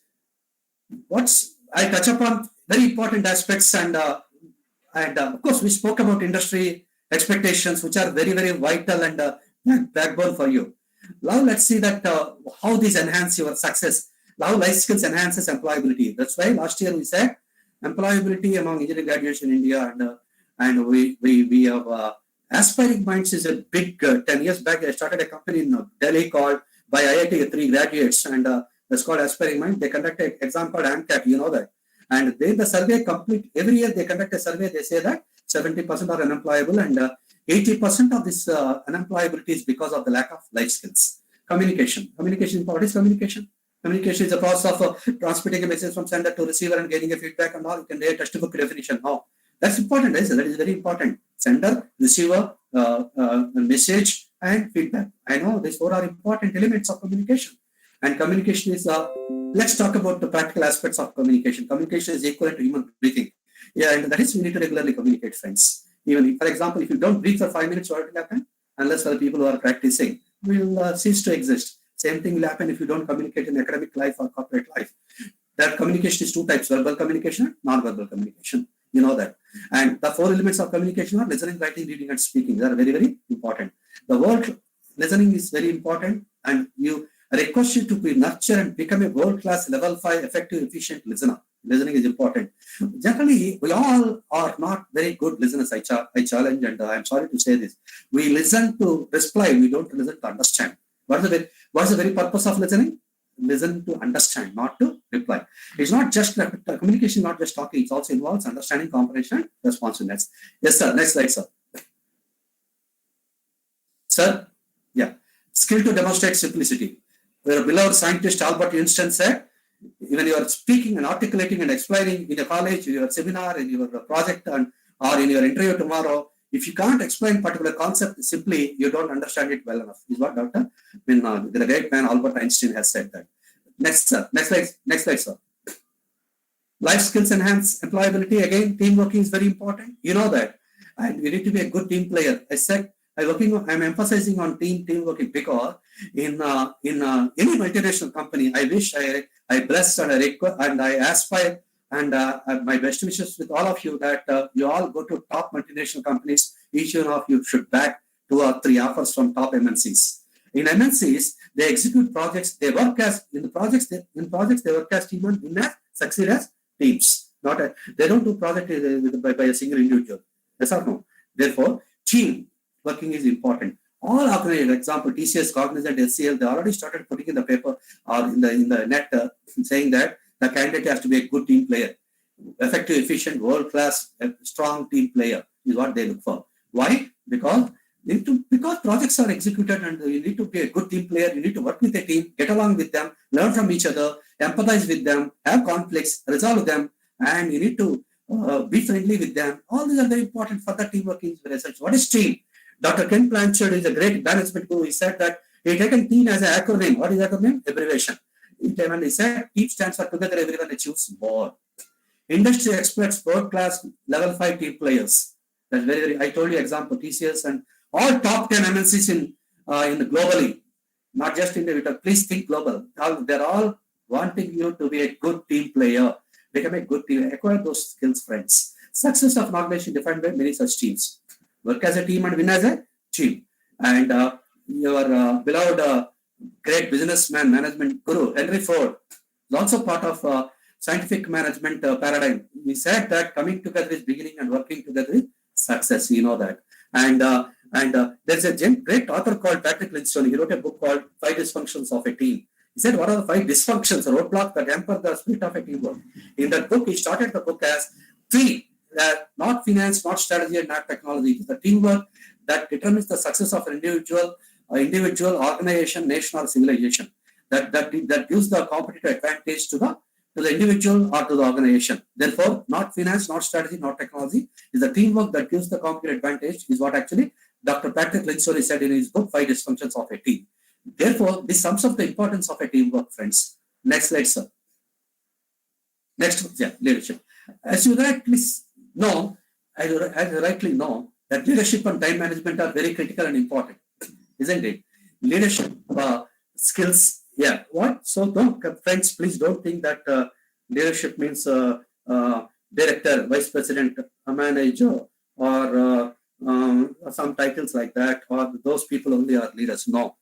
I touch upon very important aspects and of course we spoke about industry expectations, which are very, very vital and backbone for you. Now let's see that how these enhance your success. Now life skills enhances employability. That's why last year we said employability among engineering graduates in India and we have Aspiring Minds is a big 10 years back. I started a company in Delhi called by IIT 3 graduates and it's called Aspiring Minds. They conduct an exam called ANCAP, you know that. And they the survey complete every year they conduct a survey. They say that 70% are unemployable and 80% of this unemployability is because of the lack of life skills. Communication. What is communication? Communication is a process of transmitting a message from sender to receiver and getting a feedback and all. You can read a textbook definition. No, that's important. That is very important. Sender, receiver, message, and feedback. I know these 4 are important elements of communication. And communication is, let's talk about the practical aspects of communication. Communication is equivalent to human breathing. Yeah, and that is we need to regularly communicate, friends. Even if, for example, if you don't breathe for 5 minutes, what will happen? Unless for the people who are practicing, will cease to exist. Same thing will happen if you don't communicate in academic life or corporate life. That communication is 2 types, verbal communication and non-verbal communication. You know that. And the 4 elements of communication are listening, writing, reading, and speaking. They are very, very important. The word listening is very important, and I request you to be nurtured and become a world-class level 5 effective, efficient listener. Listening is important. Generally, we all are not very good listeners. I challenge, and I'm sorry to say this. We listen to reply. We don't listen to understand. What's the very purpose of listening? Listen to understand, not to reply. It's not just communication, not just talking. It also involves understanding, comprehension, and responsiveness. Yes, sir. Next slide, sir. Sir, yeah. Skill to demonstrate simplicity. Where beloved scientist Albert Einstein said, when you are speaking and articulating and explaining in a college, in your seminar, in your project, or in your interview tomorrow, if you can't explain particular concept simply, you don't understand it well enough. Is what the great man Albert Einstein has said that. Next, sir. Next slide, sir. Life skills enhance employability. Again, teamwork is very important. You know that. And you need to be a good team player. I'm emphasizing on teamwork because in any multinational company, I wish I bless and I request and I aspire and my best wishes with all of you that you all go to top multinational companies. Each one of you should back 2 or 3 offers from top MNCs. In MNCs, they execute projects. They work as in the projects. In projects, they work as team and win as succeed as teams. They don't do project by a single individual. Yes or no? Therefore, team working is important. All organizations, example, TCS, Cognizant, HCL, they already started putting in the paper or in the net saying that the candidate has to be a good team player. Effective, efficient, world-class, strong team player is what they look for. Why? Because projects are executed and you need to be a good team player. You need to work with a team, get along with them, learn from each other, empathize with them, have conflicts, resolve them, and you need to be friendly with them. All these are very important for the teamwork in research. What is team? Dr. Ken Blanchard is a great management guru. He said that he taken team as an acronym. What is acronym? Abbreviation. When he said team stands for together everyone achieves more. Industry experts, world class level 5 team players. That's very I told you example TCS and all top 10 MNCs in globally, not just India. Please think global. They're all wanting you to be a good team player. Become a good team. Acquire those skills, friends. Success of an organization defined by many such teams. Work as a team and win as a team. And your beloved great businessman, management guru, Henry Ford, is also part of scientific management paradigm. He said that coming together is beginning and working together is success. You know that. And there's a great author called Patrick Lindston. He wrote a book called 5 Dysfunctions of a Team. He said, what are the 5 dysfunctions, roadblocks that hamper the spirit of a teamwork? In that book, he started the book as 3. Not finance, not strategy, and not technology. It is the teamwork that determines the success of an individual, organization, nation, or civilization. That gives the competitive advantage to the individual or to the organization. Therefore, not finance, not strategy, not technology. Is the teamwork that gives the competitive advantage. Is what actually Dr. Patrick Lindston said in his book, 5 Dysfunctions of a Team. Therefore, this sums up the importance of a teamwork, friends. Next slide, sir. Next, leadership. As you rightly know, that leadership and time management are very critical and important, isn't it? Leadership skills, what? So friends, please don't think that leadership means director, vice president, a manager, or some titles like that, or those people only are leaders. No,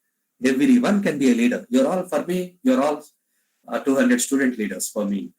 everyone can be a leader. You're all, for me, you're all 200 student leaders for me.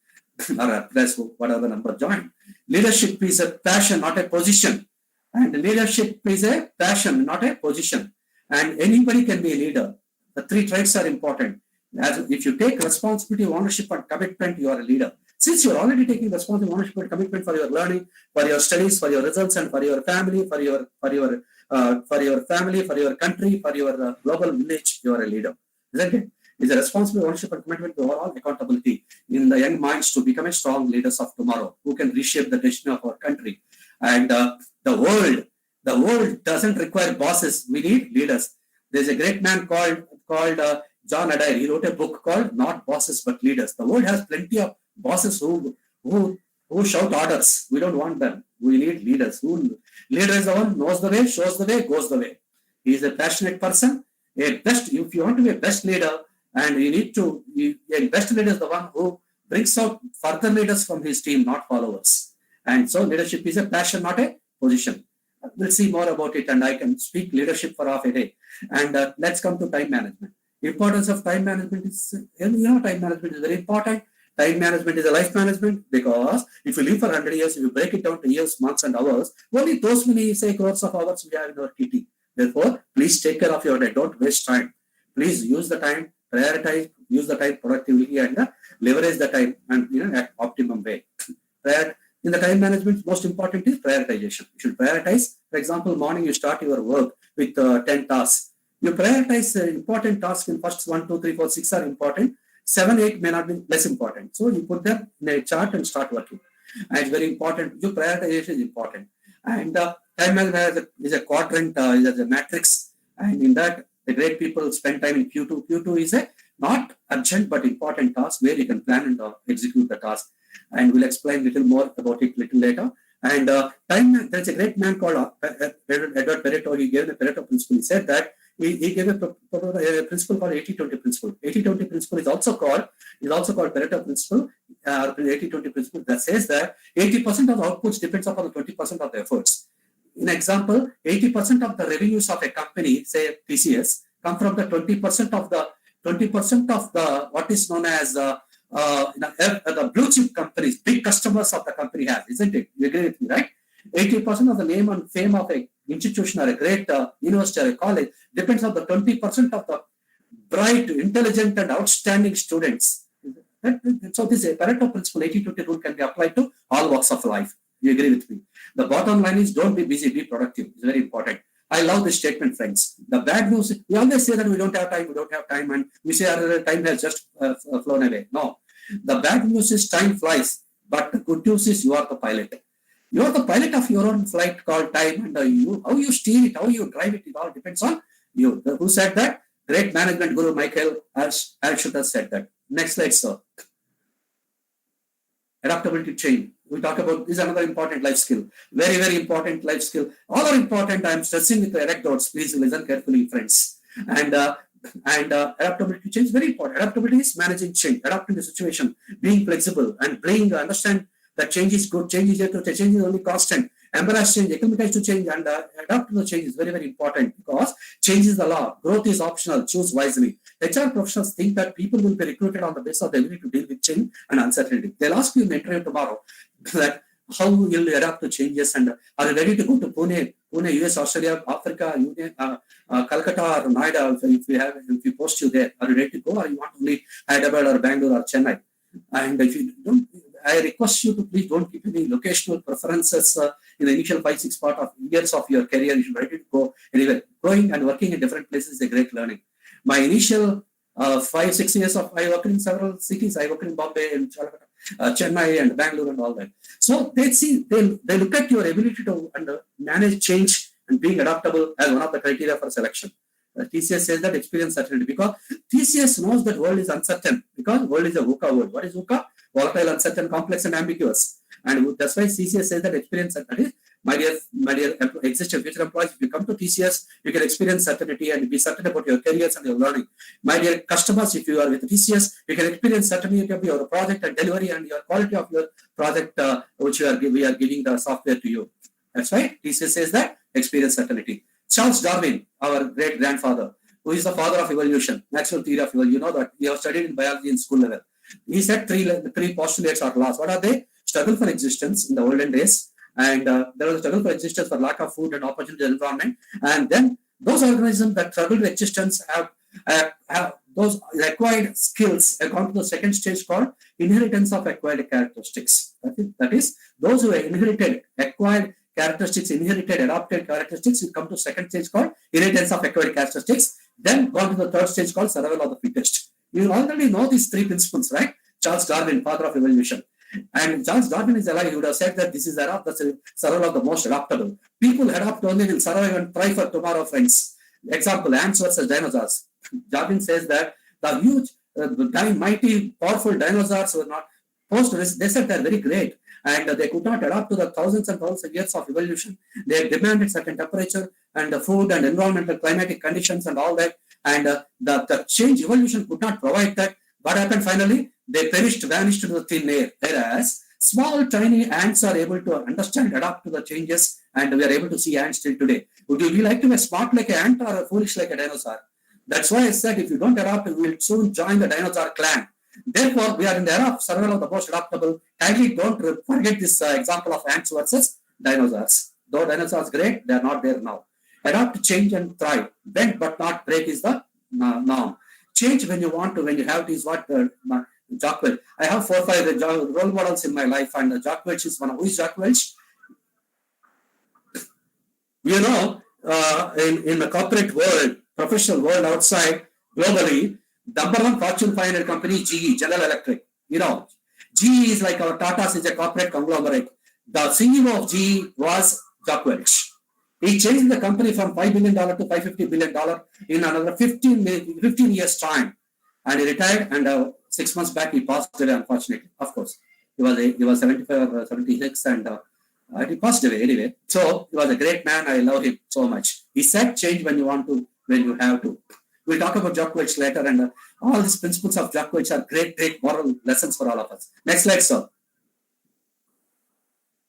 Or plus whatever number join. Leadership is a passion, not a position. And leadership is a passion, not a position. And anybody can be a leader. The 3 traits are important. If you take responsibility, ownership, and commitment, you are a leader. Since you're already taking responsibility, ownership, and commitment for your learning, for your studies, for your results, and for your family, for your family, for your country, for your global village, you are a leader. Isn't it? Is a responsible ownership and commitment to overall accountability in the young minds to become a strong leaders of tomorrow who can reshape the destiny of our country. And the world doesn't require bosses. We need leaders. There's a great man called John Adair. He wrote a book called Not Bosses But Leaders. The world has plenty of bosses who shout orders. We don't want them. We need leaders. Leader is the one knows the way, shows the way, goes the way. He is a passionate person. If you want to be a best leader, and a best leader is the one who brings out further leaders from his team, not followers. And so leadership is a passion, not a position. We'll see more about it, and I can speak leadership for half a day. And let's come to time management. Importance of time management is, time management is very important. Time management is a life management, because if you live for 100 years, if you break it down to years, months, and hours, only those many, say, crores of hours we have in our kitty. Therefore, please take care of your day. Don't waste time. Please use the time, prioritize, use the time productively, and leverage the time, and at optimum way. In the time management, most important is prioritization. You should prioritize. For example, morning you start your work with 10 tasks. You prioritize important tasks in first 1, 2, 3, 4, 6 are important. 7, 8 may not be less important. So you put them in a chart and start working. And it's very important. Your prioritization is important. And time management is a quadrant, is a matrix. And in that, the great people spend time in Q2. Q2 is a not urgent but important task where you can plan and execute the task. And we'll explain a little more about it little later. And there's a great man called Edward Pareto. He gave the Pareto principle. He said that he gave a principle called 80-20 principle. 80-20 principle is also called Pareto principle, or 80-20 principle, that says that 80% of the outputs depends upon the 20% of the efforts. In example, 80% of the revenues of a company, say TCS, come from the 20% of the what is known as the blue chip companies, big customers of the company has, isn't it? You agree with me, right? 80% of the name and fame of a institution or a great university or a college depends on the 20% of the bright, intelligent, and outstanding students. So this Pareto principle, 80-20 rule, can be applied to all walks of life. You agree with me? The bottom line is, don't be busy, be productive. It's very important. I love this statement, friends. The bad news, we always say that we don't have time, and we say our time has just flown away. No. The bad news is time flies, but the good news is you are the pilot. You are the pilot of your own flight called time, and how you steer it, how you drive it, it all depends on you. Who said that? Great management guru Michael Alschutter said that. Next slide, sir. Adaptability to change. We talk about, this is another important life skill. Very, very important life skill. All are important. I am stressing with the anecdotes. Please listen carefully, friends. And adaptability to change is very important. Adaptability is managing change, adapting the situation, being flexible, and understand that change is good, change is yet to change, change is only constant. Embrace change, acclimatize to change, and adapt to the change is very, very important, because change is the law. Growth is optional. Choose wisely. HR professionals think that people will be recruited on the basis of the ability to deal with change and uncertainty. They'll ask you in the interview tomorrow that how will you adapt to changes, and are you ready to go to Pune, US, Australia, Africa, Calcutta, or Noida? If we post you there, are you ready to go, or you want only Hyderabad or Bangalore or Chennai? And if you don't, I request you to please don't keep any locational preferences in the initial 5-6 years of your career. You should be ready to go anywhere. Going and working in different places is a great learning. My initial 5-6 years of, I worked in several cities. I worked in Bombay and Chennai and Bangalore and all that. So they look at your ability to manage change and being adaptable as one of the criteria for selection. TCS says that experience certainty, because TCS knows that world is uncertain, because world is a VUCA world. What is VUCA? Volatile, uncertain, complex, and ambiguous. And that's why TCS says that experience certainty. My dear existing future employees, if you come to TCS, you can experience certainty and be certain about your careers and your learning. My dear customers, if you are with TCS, you can experience certainty of your project and delivery and your quality of your project, which we are giving the software to you. That's why TCS says that experience certainty. Charles Darwin, our great grandfather, who is the father of evolution, natural theory of evolution. You know that we have studied in biology in school level. He said three postulates or laws. What are they? Struggle for existence in the olden days, and there was a struggle for existence for lack of food and opportunity and environment. And then those organisms that struggle for existence have those acquired skills according to the second stage called inheritance of acquired characteristics. That is those who inherited acquired characteristics, adapted characteristics, will come to second stage called inheritance of acquired characteristics. Then go to the third stage called survival of the fittest. You already know these three principles, right? Charles Darwin, father of evolution. And Charles Darwin is alive. He would have said that this is the survival of the most adaptable. People adapt only will survive and thrive for tomorrow, friends. Example, ants versus dinosaurs. Darwin says that the huge, mighty, powerful dinosaurs were not they said they're very great, and they could not adapt to the thousands and thousands of years of evolution. They demanded certain temperature and food and environmental climatic conditions and all that, and the change evolution could not provide that. What happened finally? They vanished to the thin air. Whereas small tiny ants are able to understand, adapt to the changes, and we are able to see ants till today. Would you like to be smart like an ant or foolish like a dinosaur? That's why I said if you don't adapt, you will soon join the dinosaur clan. Therefore, we are in the era of survival of the most adaptable. Kindly don't forget this example of ants versus dinosaurs. Though dinosaurs great, they are not there now. Adapt, change, and thrive. Bend but not break is the norm. Change when you want to, when you have to is what Jack Welch. I have 4 or 5 role models in my life, and Jack Welch is one of. Who is Jack Welch? You know, in the corporate world, professional world outside, globally, number one Fortune 500 company, GE, General Electric. You know, GE is like our Tata's is a corporate conglomerate. The CEO of GE was Jack Welch. He changed the company from $5 billion to $550 billion in another 15 years' time. And he retired, and 6 months back, he passed away, unfortunately. Of course, he was 75 or 76, and he passed away anyway. So he was a great man. I love him so much. He said, change when you want to, when you have to. We'll talk about Jack Welch later, and all these principles of Jack Welch are great moral lessons for all of us. Next slide, sir.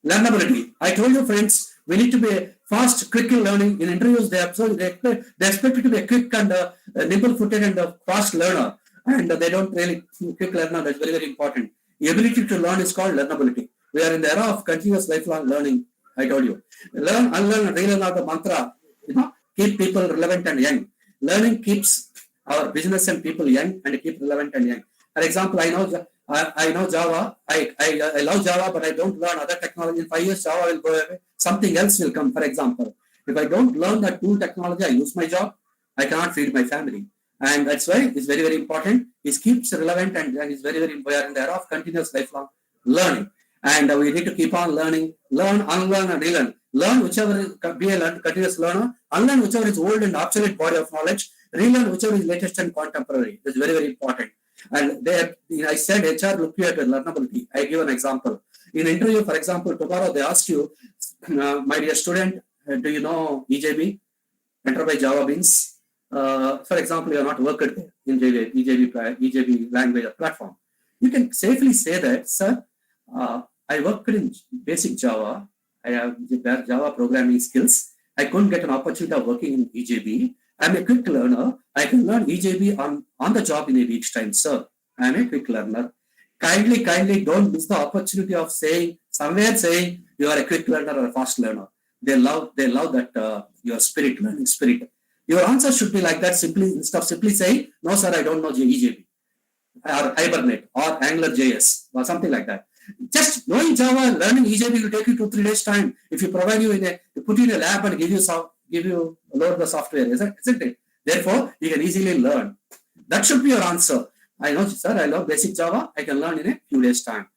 Learnability. I told you, friends, we need to be fast, quick in learning. In interviews, they expect you to be a quick and nimble-footed and a fast learner. And they don't really quick learner. That's very, very important. The ability to learn is called learnability. We are in the era of continuous lifelong learning. I told you. Learn, unlearn, and relearn are the mantra. Keep people relevant and young. Learning keeps our business and people young and keep relevant and young. For example, I know Java. I love Java, but I don't learn other technology. In 5 years, Java will go away. Something else will come. For example, if I don't learn that tool technology, I lose my job. I cannot feed my family. And that's why it's very, very important. It keeps relevant, and it's very, very important. We are in the era of continuous lifelong learning. And we need to keep on learning, learn, unlearn, and relearn. Learn whichever is, be a continuous learner. Unlearn whichever is old and obsolete body of knowledge. Relearn whichever is latest and contemporary. That's very, very important. And I said HR look at learnability. I give an example. In interview, for example, tomorrow they ask you, my dear student, do you know EJB? Enter by Java Beans. For example, you are not worked there in EJB language or platform. You can safely say that, sir, I worked in basic Java. I have Java programming skills. I couldn't get an opportunity of working in EJB. I'm a quick learner. I can learn EJB on the job in a week's time, sir. I'm a quick learner. Kindly don't miss the opportunity of saying you are a quick learner or a fast learner. They love that your learning spirit. Your answer should be like that. Instead of simply saying, no, sir, I don't know EJB or Hibernate or AngularJS or something like that. Just knowing Java, learning EJB will take you 2-3 days time. If you provide you put you in a lab and give you load the software, isn't it? Therefore, you can easily learn. That should be your answer. I know, sir, I love basic Java. I can learn in a few days time.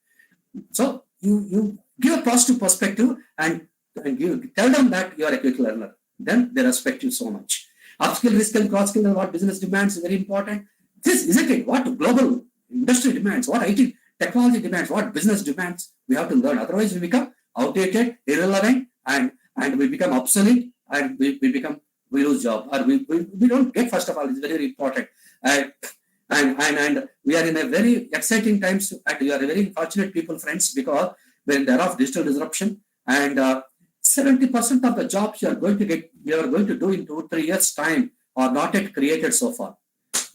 So you give a positive perspective and tell them that you are a quick learner. Then they respect you so much. Upskill, reskill, cross-skill, and what business demands is very important. This isn't it. What global industry demands, what IT technology demands, what business demands, we have to learn. Otherwise, we become outdated, irrelevant, and we become obsolete, and we lose job, or we don't get. First of all, it's very, very important. And we are in a very exciting times, and we are very fortunate people, friends, because when there are digital disruption, and 70% of the jobs you are going to do in 2-3 years' time are not yet created so far.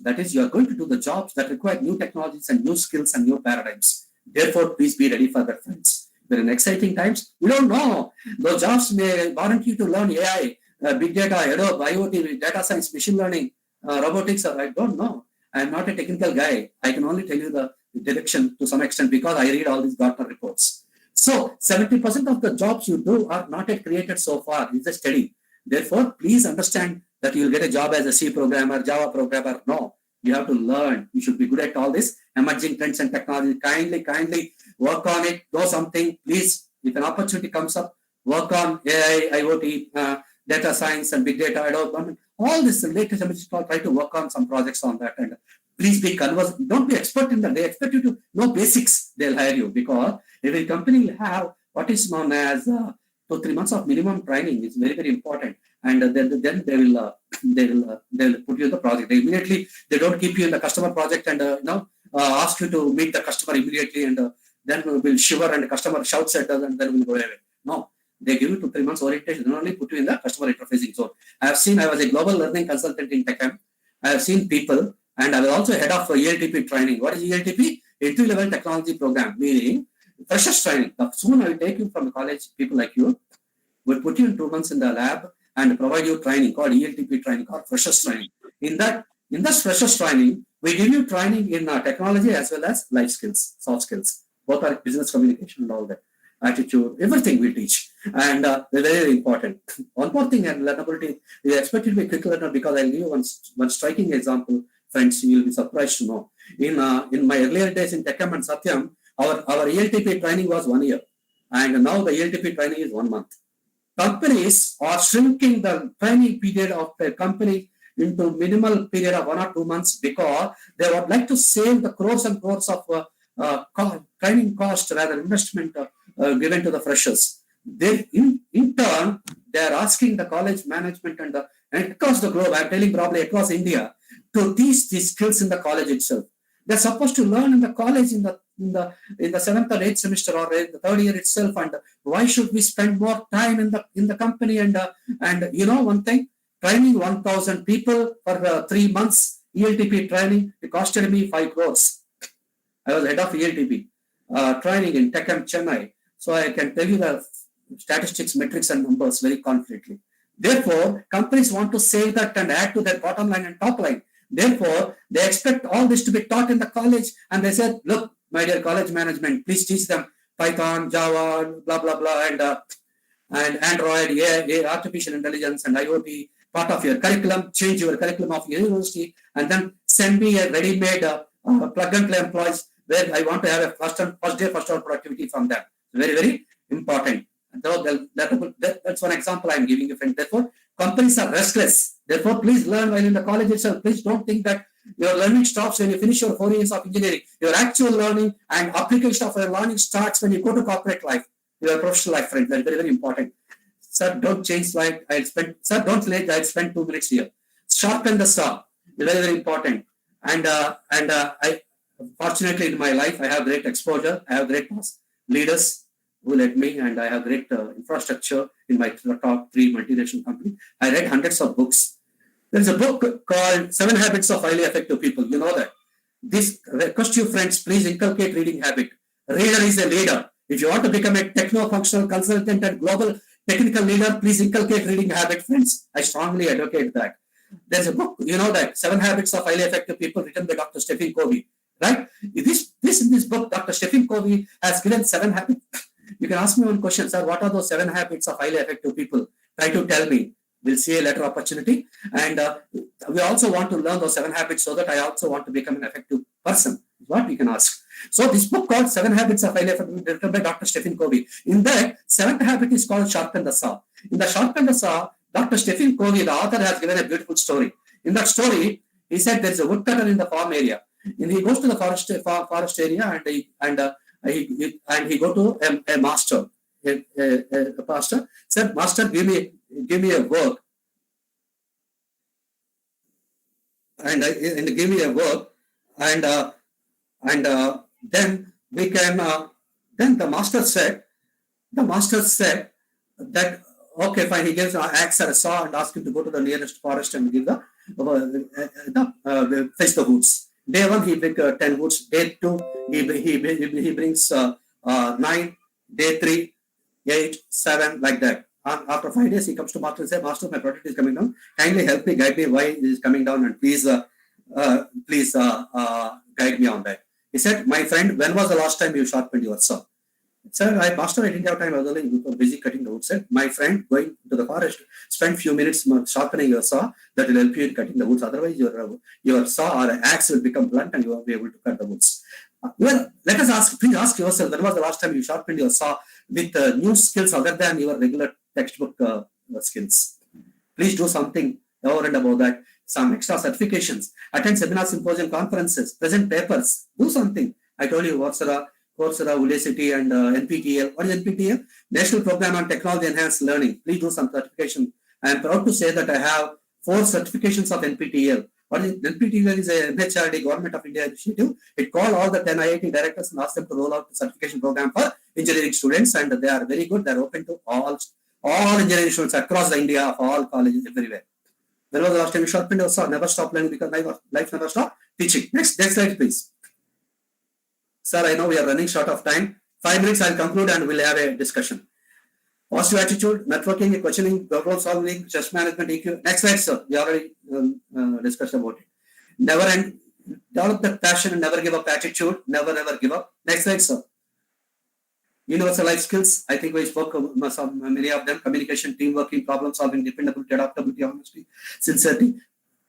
That is, you are going to do the jobs that require new technologies and new skills and new paradigms. Therefore, please be ready for that, friends. We're in exciting times. We don't know. Those jobs may warrant you to learn AI, big data, Adobe, IoT, data science, machine learning, robotics, or I don't know. I'm not a technical guy. I can only tell you the direction to some extent because I read all these Gartner reports. So 70% of the jobs you do are not yet created so far. It's a study. Therefore, please understand that you will get a job as a C programmer, Java programmer. No, you have to learn. You should be good at all this emerging trends and technology. Kindly work on it. Do something. Please, if an opportunity comes up, work on AI, IoT, data science and big data, Adobe. All this latest emerging, try to work on some projects on that. And please be conversant. Don't be expert in that. They expect you to know basics. They'll hire you because every company will have what is known as 2-3 months of minimum training. Is very, very important. And then they will put you in the project. They don't keep you in the customer project and ask you to meet the customer immediately, and then will shiver and the customer shouts at us and then we'll go away. No, they give you 2-3 months orientation and only put you in the customer interfacing zone. I was a global learning consultant in TechM. I have seen people and I was also head of ELTP training. What is ELTP? Entry level technology program, meaning freshers training. Soon I will take you from the college, people like you. We'll put you in 2 months in the lab and provide you training called ELTP training or freshers training. In this freshers training, we give you training in technology as well as life skills, soft skills. Both are business communication and all that. Attitude, everything we teach. And they're very, very important. One more thing, and learnability, you expect it to be a quick learner because I'll give you one striking example, friends, you'll be surprised to know. In my earlier days in Dept and Satyam, our ELTP training was 1 year. And now the ELTP training is 1 month. Companies are shrinking the training period of a company into minimal period of 1 or 2 months because they would like to save the crores and crores of training cost, rather investment given to the freshers. They, in turn, they are asking the college management and across the globe, I'm telling probably across India, to teach these skills in the college itself. They're supposed to learn in the college in the 7th or 8th semester or in the 3rd year itself. And why should we spend more time in the company? And you know one thing, training 1,000 people for 3 months ELTP training, it costed me 5 crores. I was head of ELTP training in Tech and Chennai, so I can tell you the statistics, metrics, and numbers very confidently. Therefore, companies want to save that and add to their bottom line and top line. Therefore, they expect all this to be taught in the college, and they said, "Look, my dear college management, please teach them Python, Java, blah blah blah, and Android, artificial intelligence, and IoT." Part of your curriculum, change your curriculum of your university, and then send me a ready-made plug and play employees where I want to have a first day, first hour productivity from them. Very, very important. That's one example I'm giving you, friend. Therefore, companies are restless. Therefore, please learn while in the college itself. Please don't think that your learning stops when you finish your 4 years of engineering. Your actual learning and application of your learning starts when you go to corporate life, your professional life, friend. That's very, very important. Sir, don't change slide. Don't late. I'll spend 2 minutes here. Sharpen the saw. Very, very important. And I, fortunately, in my life, I have great exposure. I have great leaders who led me, and I have great infrastructure in my top 3 multinational companies. I read hundreds of books. There's a book called 7 Habits of Highly Effective People. You know that. This request you, friends, please inculcate reading habit. Reader is a leader. If you want to become a techno-functional consultant and global technical leader, please inculcate reading habit, friends. I strongly advocate that. There's a book, you know that, 7 Habits of Highly Effective People, written by Dr. Stephen Covey, right? In this book, Dr. Stephen Covey has given 7 habits. You can ask me one question, sir, what are those 7 habits of highly effective people? Try to tell me. We'll see a later opportunity. And we also want to learn those 7 habits so that I also want to become an effective person. Is what we can ask. So this book called 7 Habits of Highly Effective People, written by Dr. Stephen Covey. In that, 7th habit is called Sharpen the Saw. In the Sharpen the Saw, Dr. Stephen Covey, the author, has given a beautiful story. In that story, he said there's a woodcutter in the farm area. And he goes to the forest area and he go to a master, a pastor. Said, "Master, give me a work, and give me a work, and then we can." Then the master said that, okay, fine. He gives an axe or a saw and asks him to go to the nearest forest and give fetch the woods. Day 1, he brings 10 woods. Day 2, he brings 9. Day 3, 8, 7, like that. After 5 days, he comes to master and says, "Master, my product is coming down. Kindly help me, guide me why it is coming down, and please guide me on that." He said, "My friend, when was the last time you sharpened your saw?" Sir, Master, I didn't have time. I was only busy cutting the wood. Said, "My friend, going to the forest, spend few minutes sharpening your saw. That will help you in cutting the woods. Otherwise, your saw or axe will become blunt and you won't be able to cut the woods." Well, please ask yourself, when was the last time you sharpened your saw with new skills other than your regular textbook skills? Please do something over and above that. Some extra certifications. Attend seminars, symposium, conferences. Present papers. Do something. I told you Coursera, Udacity, and NPTEL. What is NPTEL? National Program on Technology Enhanced Learning. Please do some certification. I am proud to say that I have 4 certifications of NPTEL. What is NPTEL? Is a MHRD, Government of India initiative. It called all the 10 IIT directors and asked them to roll out the certification program for engineering students, and they are very good. They are open to all engineering students across the India, of all colleges, everywhere. When was the last time you sharpened your saw? Never stop learning because life never stop teaching. Next slide, please. Sir, I know we are running short of time. 5 minutes, I'll conclude and we'll have a discussion. Positive attitude, networking, questioning, problem solving, stress management, EQ. Next slide, sir. We already discussed about it. Never end. Develop the passion and never give up attitude. Never give up. Next slide, sir. Universal life skills. I think we spoke many of them. Communication, teamwork, problem solving, dependability, adaptability, honesty, sincerity.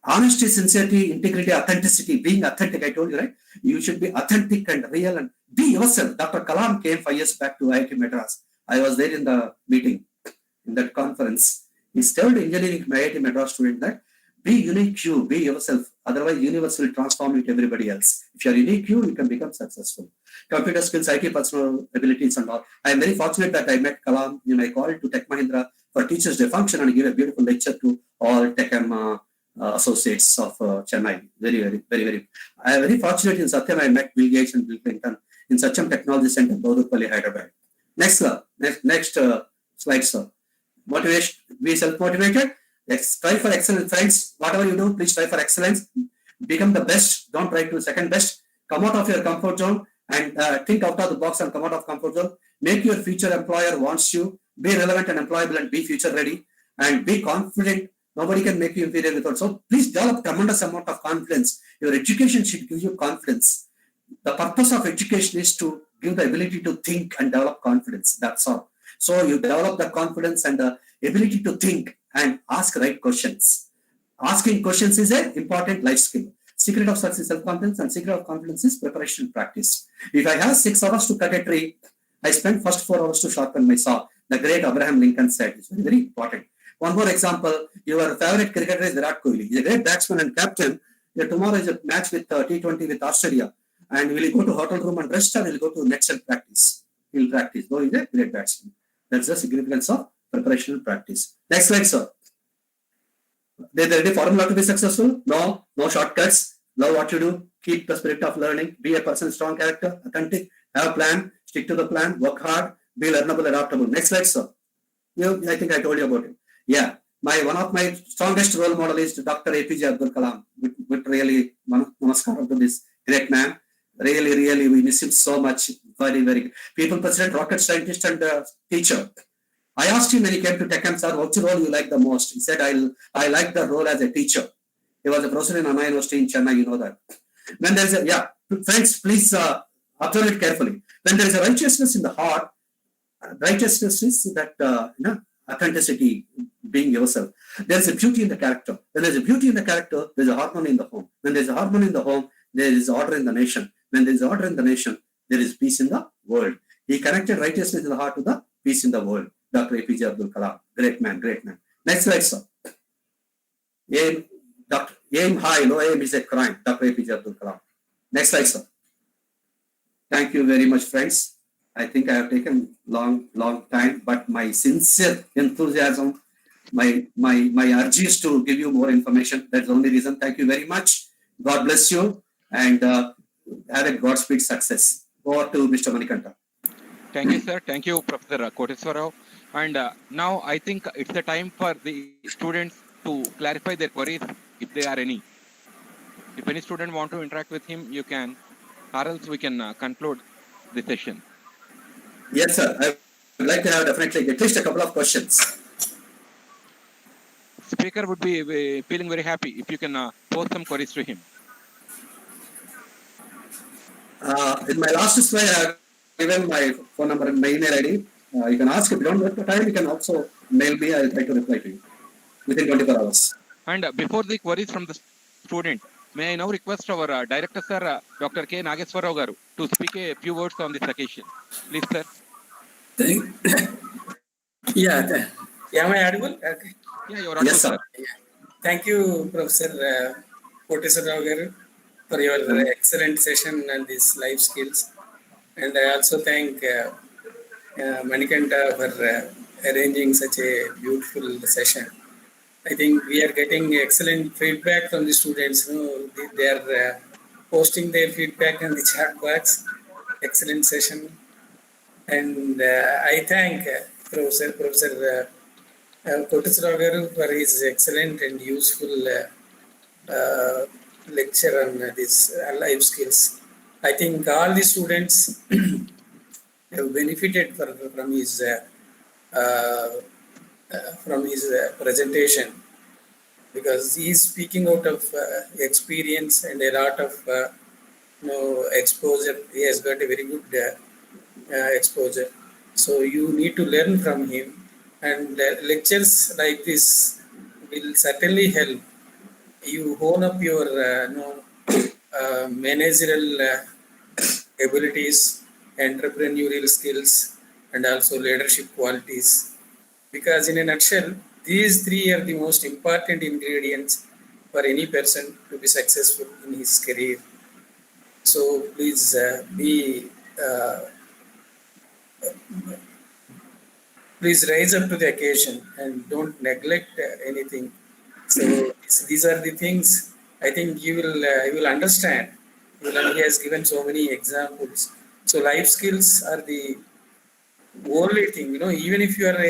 Honesty, sincerity, integrity, authenticity. Being authentic, I told you, right? You should be authentic and real and be yourself. Dr. Kalam came 5 years back to IIT Madras. I was there in the meeting, in that conference. He told engineering IIT Madras student that be unique you, be yourself. Otherwise, universe will transform you to everybody else. If you are unique you can become successful. Computer skills, IT personal abilities and all. I am very fortunate that I met Kalam in my call to Tech Mahindra for Teachers Day function and give a beautiful lecture to all Tech associates of Chennai. Very. I am very fortunate in Satyam. I met Bill Gates and Bill Clinton in Satyam Technology Center, Baudupalli, Hyderabad. Next slide, sir. Motivation. Be self-motivated. Strive for excellence, friends. Whatever you do, please strive for excellence. Become the best. Don't try to second best. Come out of your comfort zone and think out of the box and come out of comfort zone. Make your future employer wants you. Be relevant and employable and be future ready. And be confident. Nobody can make you inferior without. So please develop tremendous amount of confidence. Your education should give you confidence. The purpose of education is to give the ability to think and develop confidence. That's all. So you develop the confidence and the ability to think and ask right questions. Asking questions is an important life skill. Secret of success is self-confidence and secret of confidence is preparation and practice. If I have 6 hours to cut a tree, I spend first 4 hours to sharpen my saw. The great Abraham Lincoln said it's very important. One more example, your favorite cricketer is Virat Kohli. He's a great batsman and captain. Tomorrow is a match with T20 with Australia. And will he go to hotel room and rest or will he go to next and practice? He'll practice, though he's a great batsman. That's the significance of preparation and practice. Next slide, sir. There's a formula to be successful? No shortcuts. Love what you do. Keep the spirit of learning. Be a person, strong character, authentic, have a plan, stick to the plan, work hard, be learnable, adaptable. Next slide, sir. I think I told you about it. Yeah. One of my strongest role model is Dr. APJ Abdul Kalam. With really, namaskaram to this great man. Really, we miss him so much. Very. People president, rocket scientist and teacher. I asked him when he came to TechM, sir, which role you like the most? He said, I like the role as a teacher. He was a professor in Anna University in Chennai, you know that. When there is friends, please observe it carefully. When there is a righteousness in the heart, righteousness is that, authenticity, being yourself. There is a beauty in the character. When there is a beauty in the character, there is a harmony in the home. When there is a harmony in the home, there is order in the nation. When there is order in the nation, there is peace in the world. He connected righteousness in the heart to the peace in the world. Dr. APJ Abdul Kalam. Great man. Next slide, sir. Aim high, low aim is a crime. Dr. APJ Abdul Kalam. Next slide, sir. Thank you very much, friends. I think I have taken long time, but my sincere enthusiasm, my urge is to give you more information. That's the only reason. Thank you very much. God bless you and have a Godspeed success. Over to Mr. Manikanta. Thank you, sir. Thank you, Professor Koteswarrao. And now I think it's the time for the students to clarify their queries if there are any. If any student want to interact with him, you can, or else we can conclude the session. Yes, sir. I would like to have definitely at least a couple of questions. Speaker would be feeling very happy if you can post some queries to him. In my last slide, I have given my phone number and my email ID. You can ask if you don't get the time. You can also mail me. I will try to reply to you within 24 hours. And before the queries from the student, may I now request our Director, Sir, Dr. K. Nageswarrao garu, to speak a few words on this occasion. Please, sir. Am I audible? Okay. Yeah, you are audible, Yes, sir. Thank you, Professor Koteswarrao garu, for your excellent session on these life skills. And I also thank Manikanta for arranging such a beautiful session. I think we are getting excellent feedback from the students. They are posting their feedback in the chat box. Excellent session. And I thank Professor Kotasrao garu for his excellent and useful lecture on these life skills. I think all the students have benefited uh, from his presentation, because he is speaking out of experience and a lot of exposure. He has got a very good exposure. So you need to learn from him, and lectures like this will certainly help you hone up your managerial abilities, entrepreneurial skills, and also leadership qualities. Because in a nutshell, these three are the most important ingredients for any person to be successful in his career. So please uh, please rise up to the occasion and don't neglect anything. So these are the things I think you will understand. He has given so many examples. So life skills are the only thing, even if you are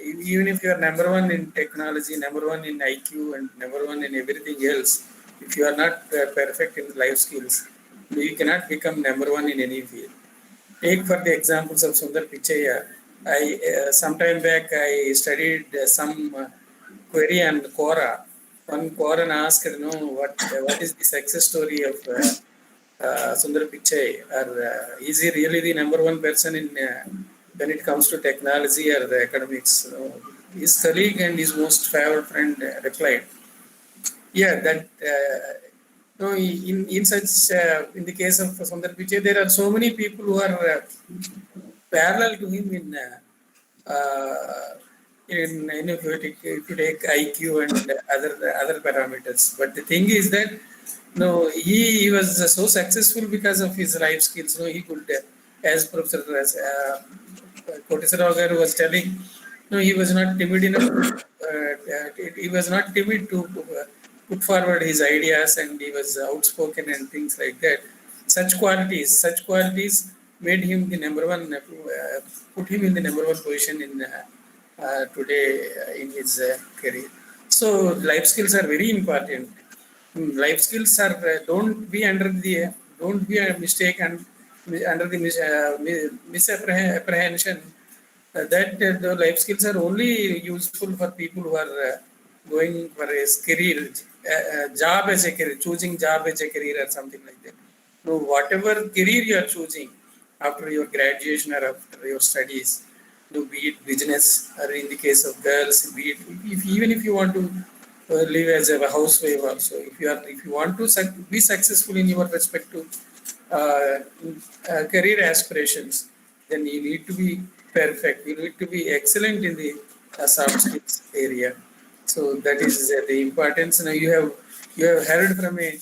even if you are number one in technology, number one in IQ, and number one in everything else, if you are not perfect in life skills, you cannot become number one in any field. Take for the examples of Sundar Pichai. I sometime back I studied some query on Quora. One Quora asked, what is the success story of Sundar Pichai? Or is he really the number one person in when it comes to technology or the academics? His colleague and his most favored friend replied, "Yeah, that." No, in such in the case of Sundar Pichai, there are so many people who are parallel to him uh, if you take IQ and other parameters. But the thing is that no, he was so successful because of his life skills. No, he could, as Professor Kotisarao garu was telling, no, he was not timid enough. He was not timid to put forward his ideas, and he was outspoken and things like that. Such qualities made him the number one, put him in the number one position in today in his career. So life skills are very important. Life skills are don't be a mistake and under the misapprehension that the life skills are only useful for people who are going for a career, job as a career, choosing job as a career or something like that. No, whatever career you are choosing after your graduation or after your studies, be it business or in the case of girls, be it even if you want to live as a housewife also, if you want to be successful in your respective uh, career aspirations, then you need to be perfect. You need to be excellent in the soft skills area. So that is the importance. Now you have heard from an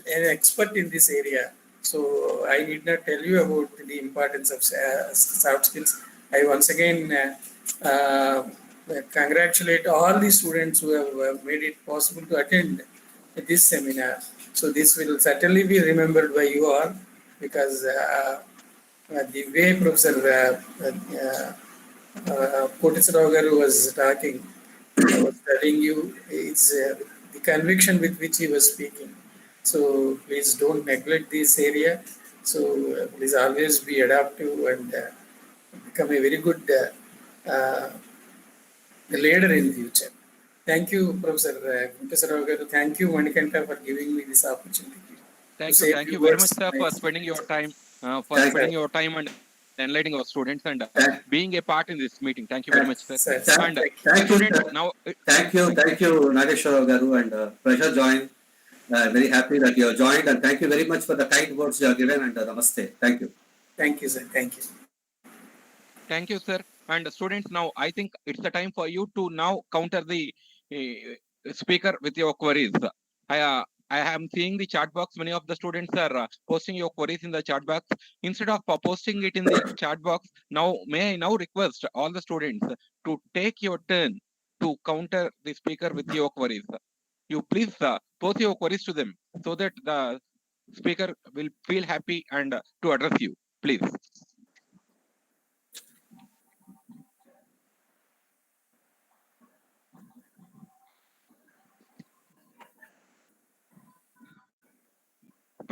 expert in this area. So I need not tell you about the importance of soft skills. I once again congratulate all the students who have made it possible to attend this seminar. So this will certainly be remembered by you all, because the way Professor Kotisarao garu was talking, I was telling you, it's the conviction with which he was speaking. So please don't neglect this area. So please always be adaptive and become a very good leader in the future. Thank you, Professor Kotisarao garu. Thank you, Manikanta, for giving me this opportunity. Thank you very much, sir, for spending your time, and enlightening our students and Thank, being a part in this meeting. Thank you very much, sir. Sir, And thank you, students, sir. now Thank you, Nageshwara Garu, and pleasure join. Very happy that you have joined, and thank you very much for the kind words you have given, and namaste. Thank you. thank you, sir. Thank you. thank you, sir. And students, now I think it's the time for you to now counter the speaker with your queries. I, uh, I am seeing the chat box. Many of the students are posting your queries in the chat box. Instead of posting it in the chat box, now may I now request all the students to take your turn to counter the speaker with your queries. You please post your queries to them so that the speaker will feel happy and to address you. Please.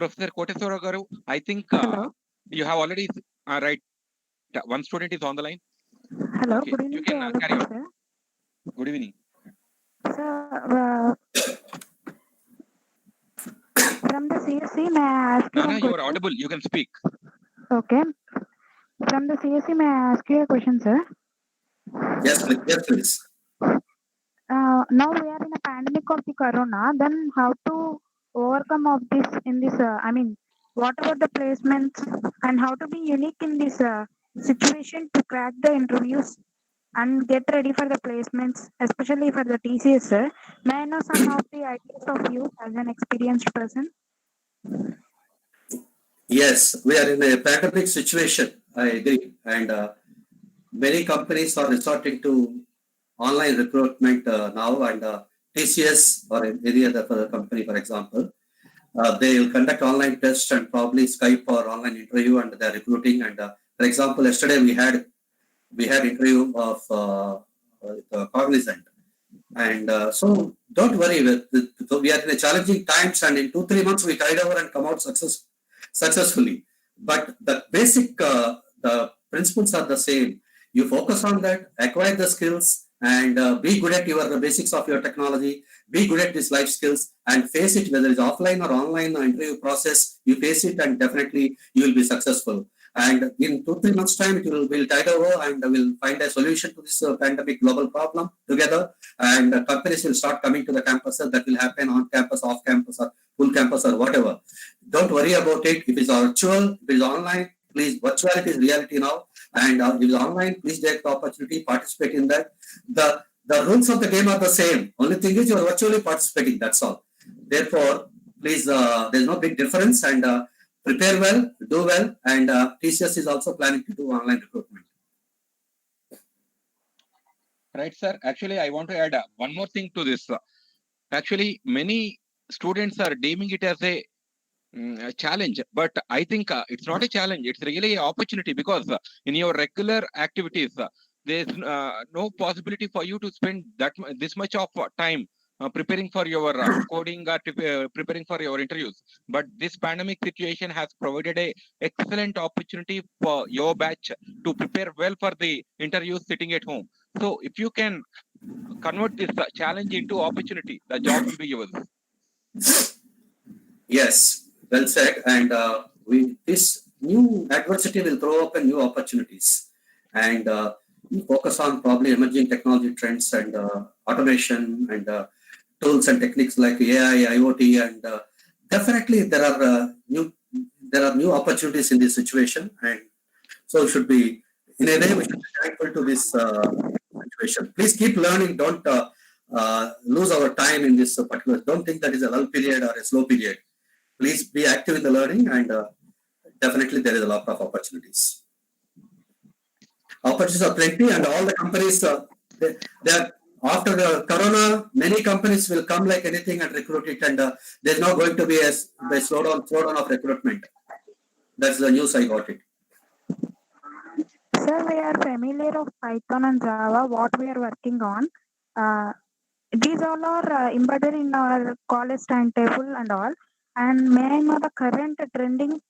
Professor Koteswara Garu, I think Hello. you have already right. One student is on the line. Hello. Okay, Good you evening can to all of carry you, on. sir. Good evening. Sir, from the CSC, may I ask you Nana, one you are question? audible. You can speak. Okay. From the CSC, may I ask you a question, sir? Yes, please. Now we are in a pandemic of the corona. Then how to overcome of this in this? What about the placements and how to be unique in this situation to crack the interviews and get ready for the placements, especially for the TCS, sir? May I know some of the ideas of you as an experienced person? Yes, we are in a pandemic situation. I agree, and many companies are resorting to online recruitment now, and TCS or any other company, for example, they will conduct online tests and probably Skype or online interview, and they are recruiting. And for example, yesterday we had interview of Cognizant, and so don't worry. We are in a challenging times, and in 2-3 months we tide over and come out successfully. But the basic the principles are the same. You focus on that, acquire the skills, and be good at the basics of your technology. Be good at these life skills and face it, whether it's offline or online interview process. You face it, and definitely you will be successful. And in 2-3 months' time, will tide over, and we'll find a solution to this pandemic global problem together. And companies will start coming to the campuses. That will happen on campus, off campus, or full campus, or whatever. Don't worry about it. If it's virtual, if it's online, please, virtuality is reality now. And if it's online, please take the opportunity, participate in that. The rules of the game are the same. Only thing is you're virtually participating. That's all. Therefore, please, there's no big difference. And prepare well, do well. And TCS is also planning to do online recruitment. Right, sir. Actually, I want to add one more thing to this. Actually, many students are deeming it as a challenge, but I think it's not a challenge. It's really an opportunity because in your regular activities, there's no possibility for you to spend this much of time preparing for your coding or preparing for your interviews. But this pandemic situation has provided a excellent opportunity for your batch to prepare well for the interviews sitting at home. So if you can convert this challenge into opportunity, the job will be yours. Yes, well said. And this new adversity will throw open new opportunities. And we focus on probably emerging technology trends and automation and tools and techniques like AI, IoT, and definitely there are new opportunities in this situation. And so should be, in a way, we should be thankful to this situation. Please keep learning. Don't lose our time in this particular. Don't think that is a lull period or a slow period. Please be active in the learning, and definitely there is a lot of opportunities. Opportunities are plenty, and all the companies, they are, after the corona, many companies will come like anything and recruit it, and there's not going to be a slowdown of recruitment. That's the news I got it. Sir, we are familiar of Python and Java, what we are working on. These all are embedded in our college timetable and all. And may I know the current trending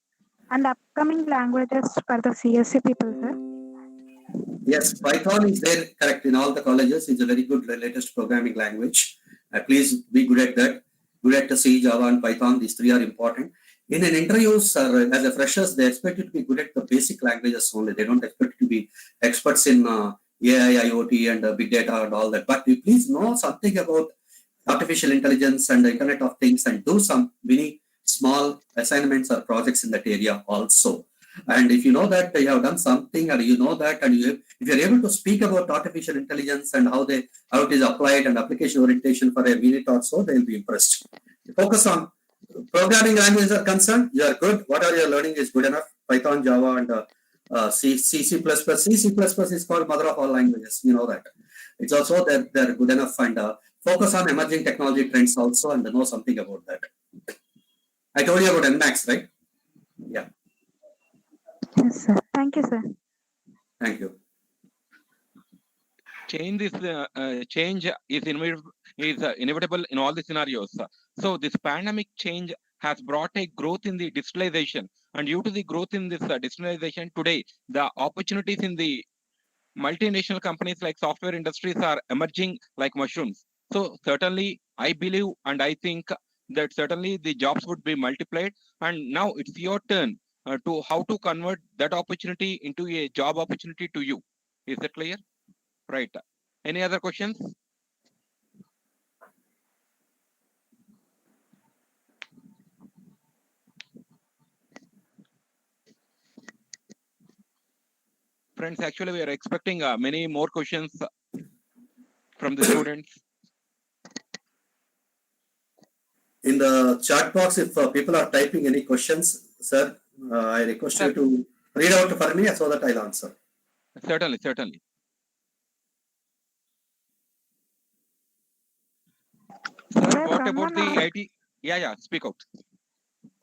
and upcoming languages for the CSC people, sir? Yes, Python is there, correct, in all the colleges. It's a very good latest programming language. Please be good at that. Good at C, Java, and Python. These three are important. In an interviews, as a freshers, they expect you to be good at the basic languages only. They don't expect you to be experts in AI, IoT, and big data and all that. But you please know something about artificial intelligence and the Internet of Things, and do some mini small assignments or projects in that area also. And if you know that you have done something, and you know that, and if you're able to speak about artificial intelligence and how it is applied and application orientation for a minute or so, they'll be impressed. Focus on programming languages are concerned. You are good. Whatever you're learning is good enough. Python, Java, and C, C++. C is called mother of all languages. You know that. It's also they're good enough, and focus on emerging technology trends also, and know something about that. I told you about NMAX, right? Yeah. Yes, sir. Thank you, sir. Thank you. Change is inevitable in all the scenarios. So this pandemic change has brought a growth in the digitalization. And due to the growth in this digitalization today, the opportunities in the multinational companies like software industries are emerging like mushrooms. So certainly, I believe and I think that certainly the jobs would be multiplied. And now it's your turn to how to convert that opportunity into a job opportunity to you. Is that clear? Right. Any other questions? Friends, actually, we are expecting many more questions from the students. In the chat box, if people are typing any questions, sir, I request you to read out for me so that I'll answer. Certainly, certainly. Sir, Sir, what about someone the asked- IT? Yeah, speak out.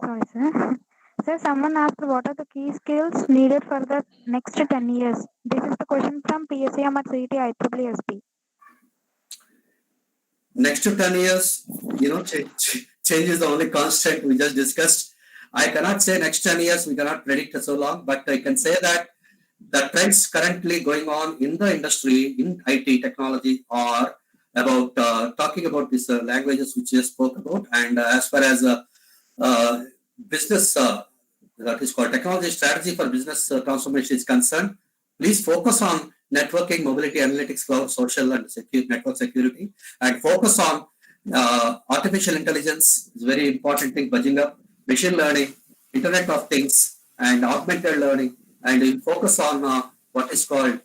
Sorry, sir. Sir, someone asked what are the key skills needed for the next 10 years? This is the question from PSM at CET IEEE. Next to 10 years, change is the only constant we just discussed. I cannot say next 10 years, we cannot predict so long, but I can say that the trends currently going on in the industry, in IT technology, are about talking about these languages which you spoke about. And as far as business, that is called technology strategy for business transformation is concerned, please focus on networking, mobility, analytics, cloud, social, and network security, and focus on artificial intelligence is very important thing, budging up, machine learning, Internet of Things, and augmented learning, and you focus on what is called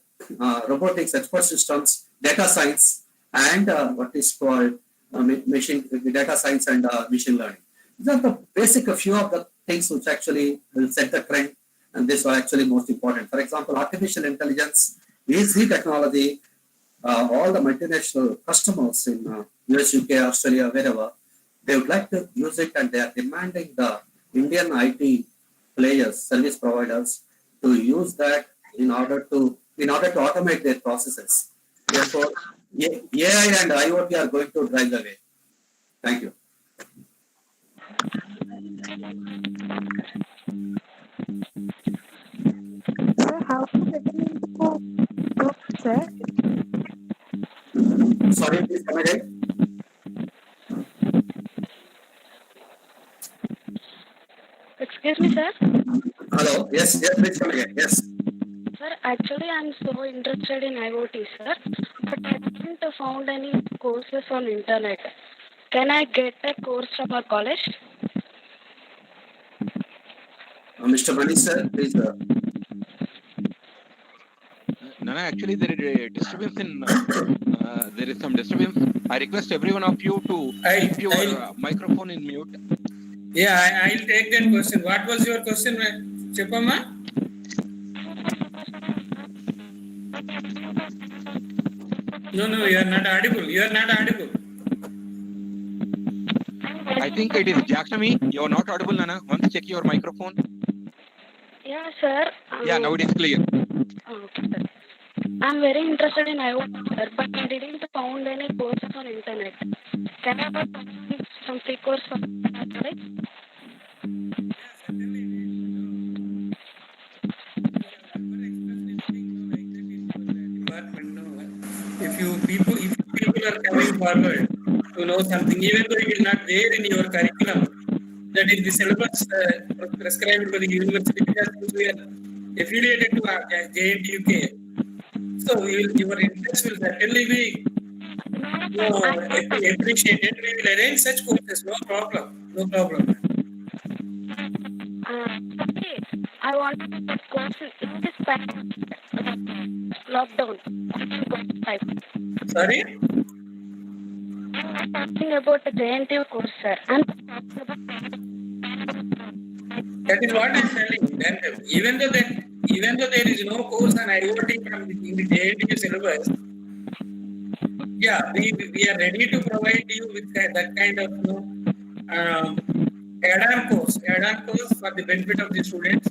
robotics, expert systems, data science, and what is called machine data science and machine learning. These are the basic a few of the things which actually will set the trend, and these are actually most important. For example, artificial intelligence is the technology. All the multinational customers in US, UK, Australia, wherever, they would like to use it, and they are demanding the Indian IT players, service providers, to use that in order to automate their processes. Therefore, AI and IoT are going to drive the way. Thank you. Sir, how to get into group, sir? Sorry, please come again. Excuse me, sir. Hello. Yes, please come again. Yes. Sir, actually, I'm so interested in IoT, sir, but I haven't found any courses on internet. Can I get a course from our college? Mr. Mani sir, please. Nana, actually, there is a disturbance in. There is some disturbance. I request every one of you to keep your microphone in mute. Yeah, I'll take that question. What was your question, Chepama? No, you are not audible. I think it is Jacknami. You are not audible, Nana. Once check your microphone. Yeah, sir. Yeah, now it is clear. Okay, sir. I'm very interested in IoT, sir, but I didn't found any courses on internet. Can I get some free course from our college? If you people are coming forward to know something, even though it is not there in your curriculum, that is the syllabus prescribed by the university, because we are affiliated to JNTUK. So your interest will certainly be appreciated. We will arrange such courses. No problem. I want to get courses in this lockdown. Sorry? I'm talking about the JNTU course, sir. That is what I am telling. That even though there is no course on IoT from in the JNTU syllabus, yeah, we are ready to provide you with that kind of add-on course for the benefit of the students.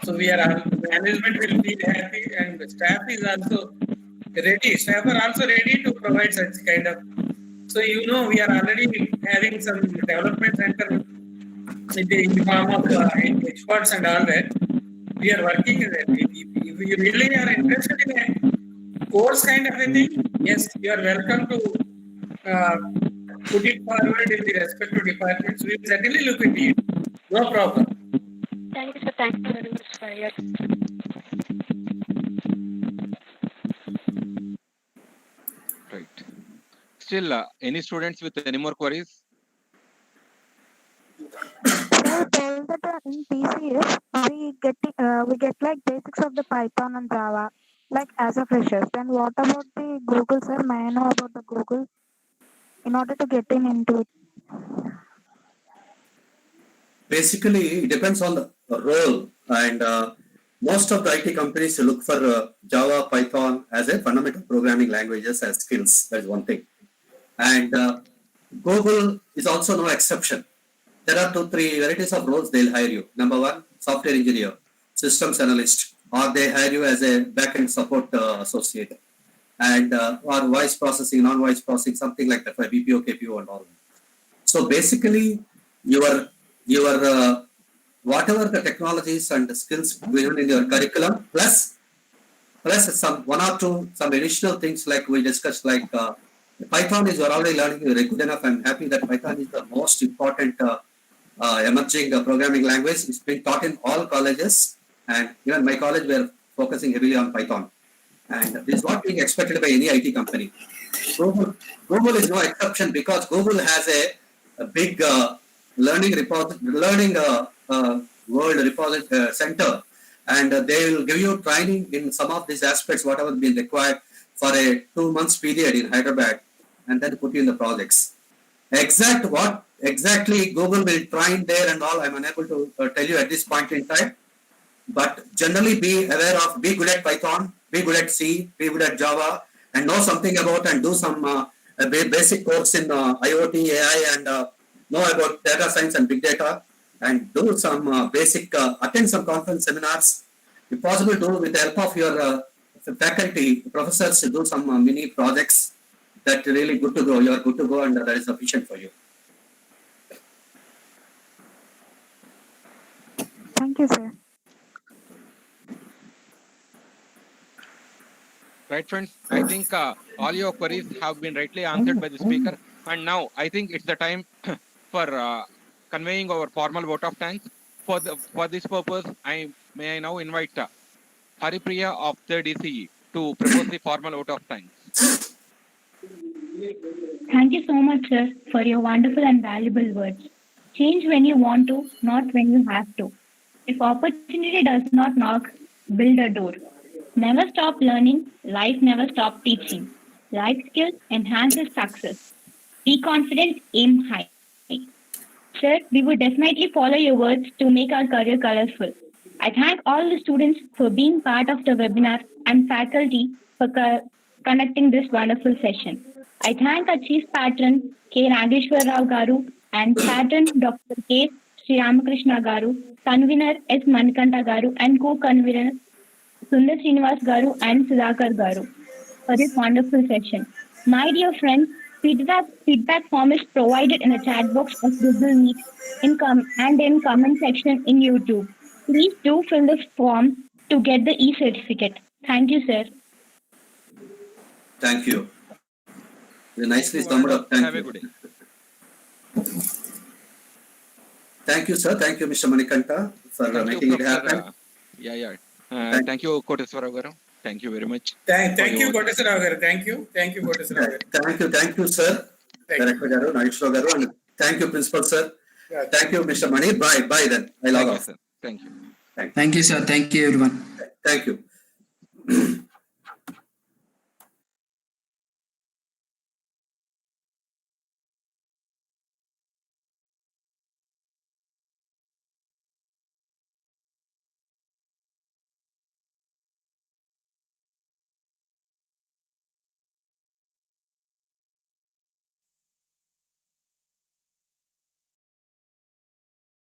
So management will be happy, and the staff is also ready. Staff are also ready to provide such kind of. So we are already having some development center in the form of experts and all that. We are working in that. If you really are interested in a course kind of a thing, yes, you are welcome to put it forward in the respective departments. We will certainly look into it. No problem. Thank you, sir. Thank you very much for your. Right. Still, any students with any more queries? Sir told that in TCS we get like basics of the Python and Java like as a freshers. Then what about the Google, sir? May I know about the Google in order to get into it? Basically, it depends on the role, and most of the IT companies look for Java, Python as a fundamental programming languages as skills. That is one thing. And Google is also no exception. There are 2-3 varieties of roles they'll hire you. Number one, software engineer, systems analyst, or they hire you as a backend support associate, and or voice processing, non-voice processing, something like that for BPO, KPO, and all. So basically, your whatever the technologies and the skills given in your curriculum, plus some one or two some additional things like we discussed, like Python is you're already learning, you're good enough. I'm happy that Python is the most important emerging programming language. It's been taught in all colleges, and even my college we are focusing heavily on Python, and this is what being expected by any IT company. Google is no exception, because Google has a big learning world repository center, and they will give you training in some of these aspects, whatever been required for a 2 months period in Hyderabad, and then put you in the projects. What exactly Google will train there and all, I'm unable to tell you at this point in time. But generally, be good at Python, be good at C, be good at Java, and know something about and do some basic course in IoT, AI, and know about data science and big data, and do some basic, attend some conference seminars. If possible, do with the help of your faculty, professors, do some mini projects. That really good to go. You are good to go, and that is sufficient for you. Thank you, sir. Right, friends? I think all your queries have been rightly answered by the speaker. And now I think it's the time for conveying our formal vote of thanks. For this purpose, may I now invite Haripriya of 3rd ECE to propose the formal vote of thanks. Thank you so much, sir, for your wonderful and valuable words. Change when you want to, not when you have to. If opportunity does not knock, build a door. Never stop learning, life never stops teaching. Life skills enhances success. Be confident, aim high. Sir, we would definitely follow your words to make our career colorful. I thank all the students for being part of the webinar and faculty for conducting this wonderful session. I thank our Chief Patron, K. Nageshwar Rao Garu, and Patron, Dr. K. Sri Ramakrishna Garu, Convener S. Manikanta Garu, and Co-Convener Sundar Srinivas Garu and Sudhakar Garu for this wonderful session. My dear friends, feedback form is provided in the chat box of Google Meet and in comment section in YouTube. Please do fill the form to get the e-certificate. Thank you, sir. Thank you. You nicely summed up. Thank Have you. a good day. Thank you, sir. Thank you, Mr. Manikanta, for making it happen. Thank you, Koteswara Garu. Thank you very much. Thank you, Koteswara Garu. Thank you, Koteswara Garu. Thank you, sir. Director Garu, Nageshwar Garu, and thank you, Principal Sir. Yeah. Thank you, Mr. Mani. Bye then. I log off. Sir. Thank you. Thank you, sir. Thank you, everyone. Thank you.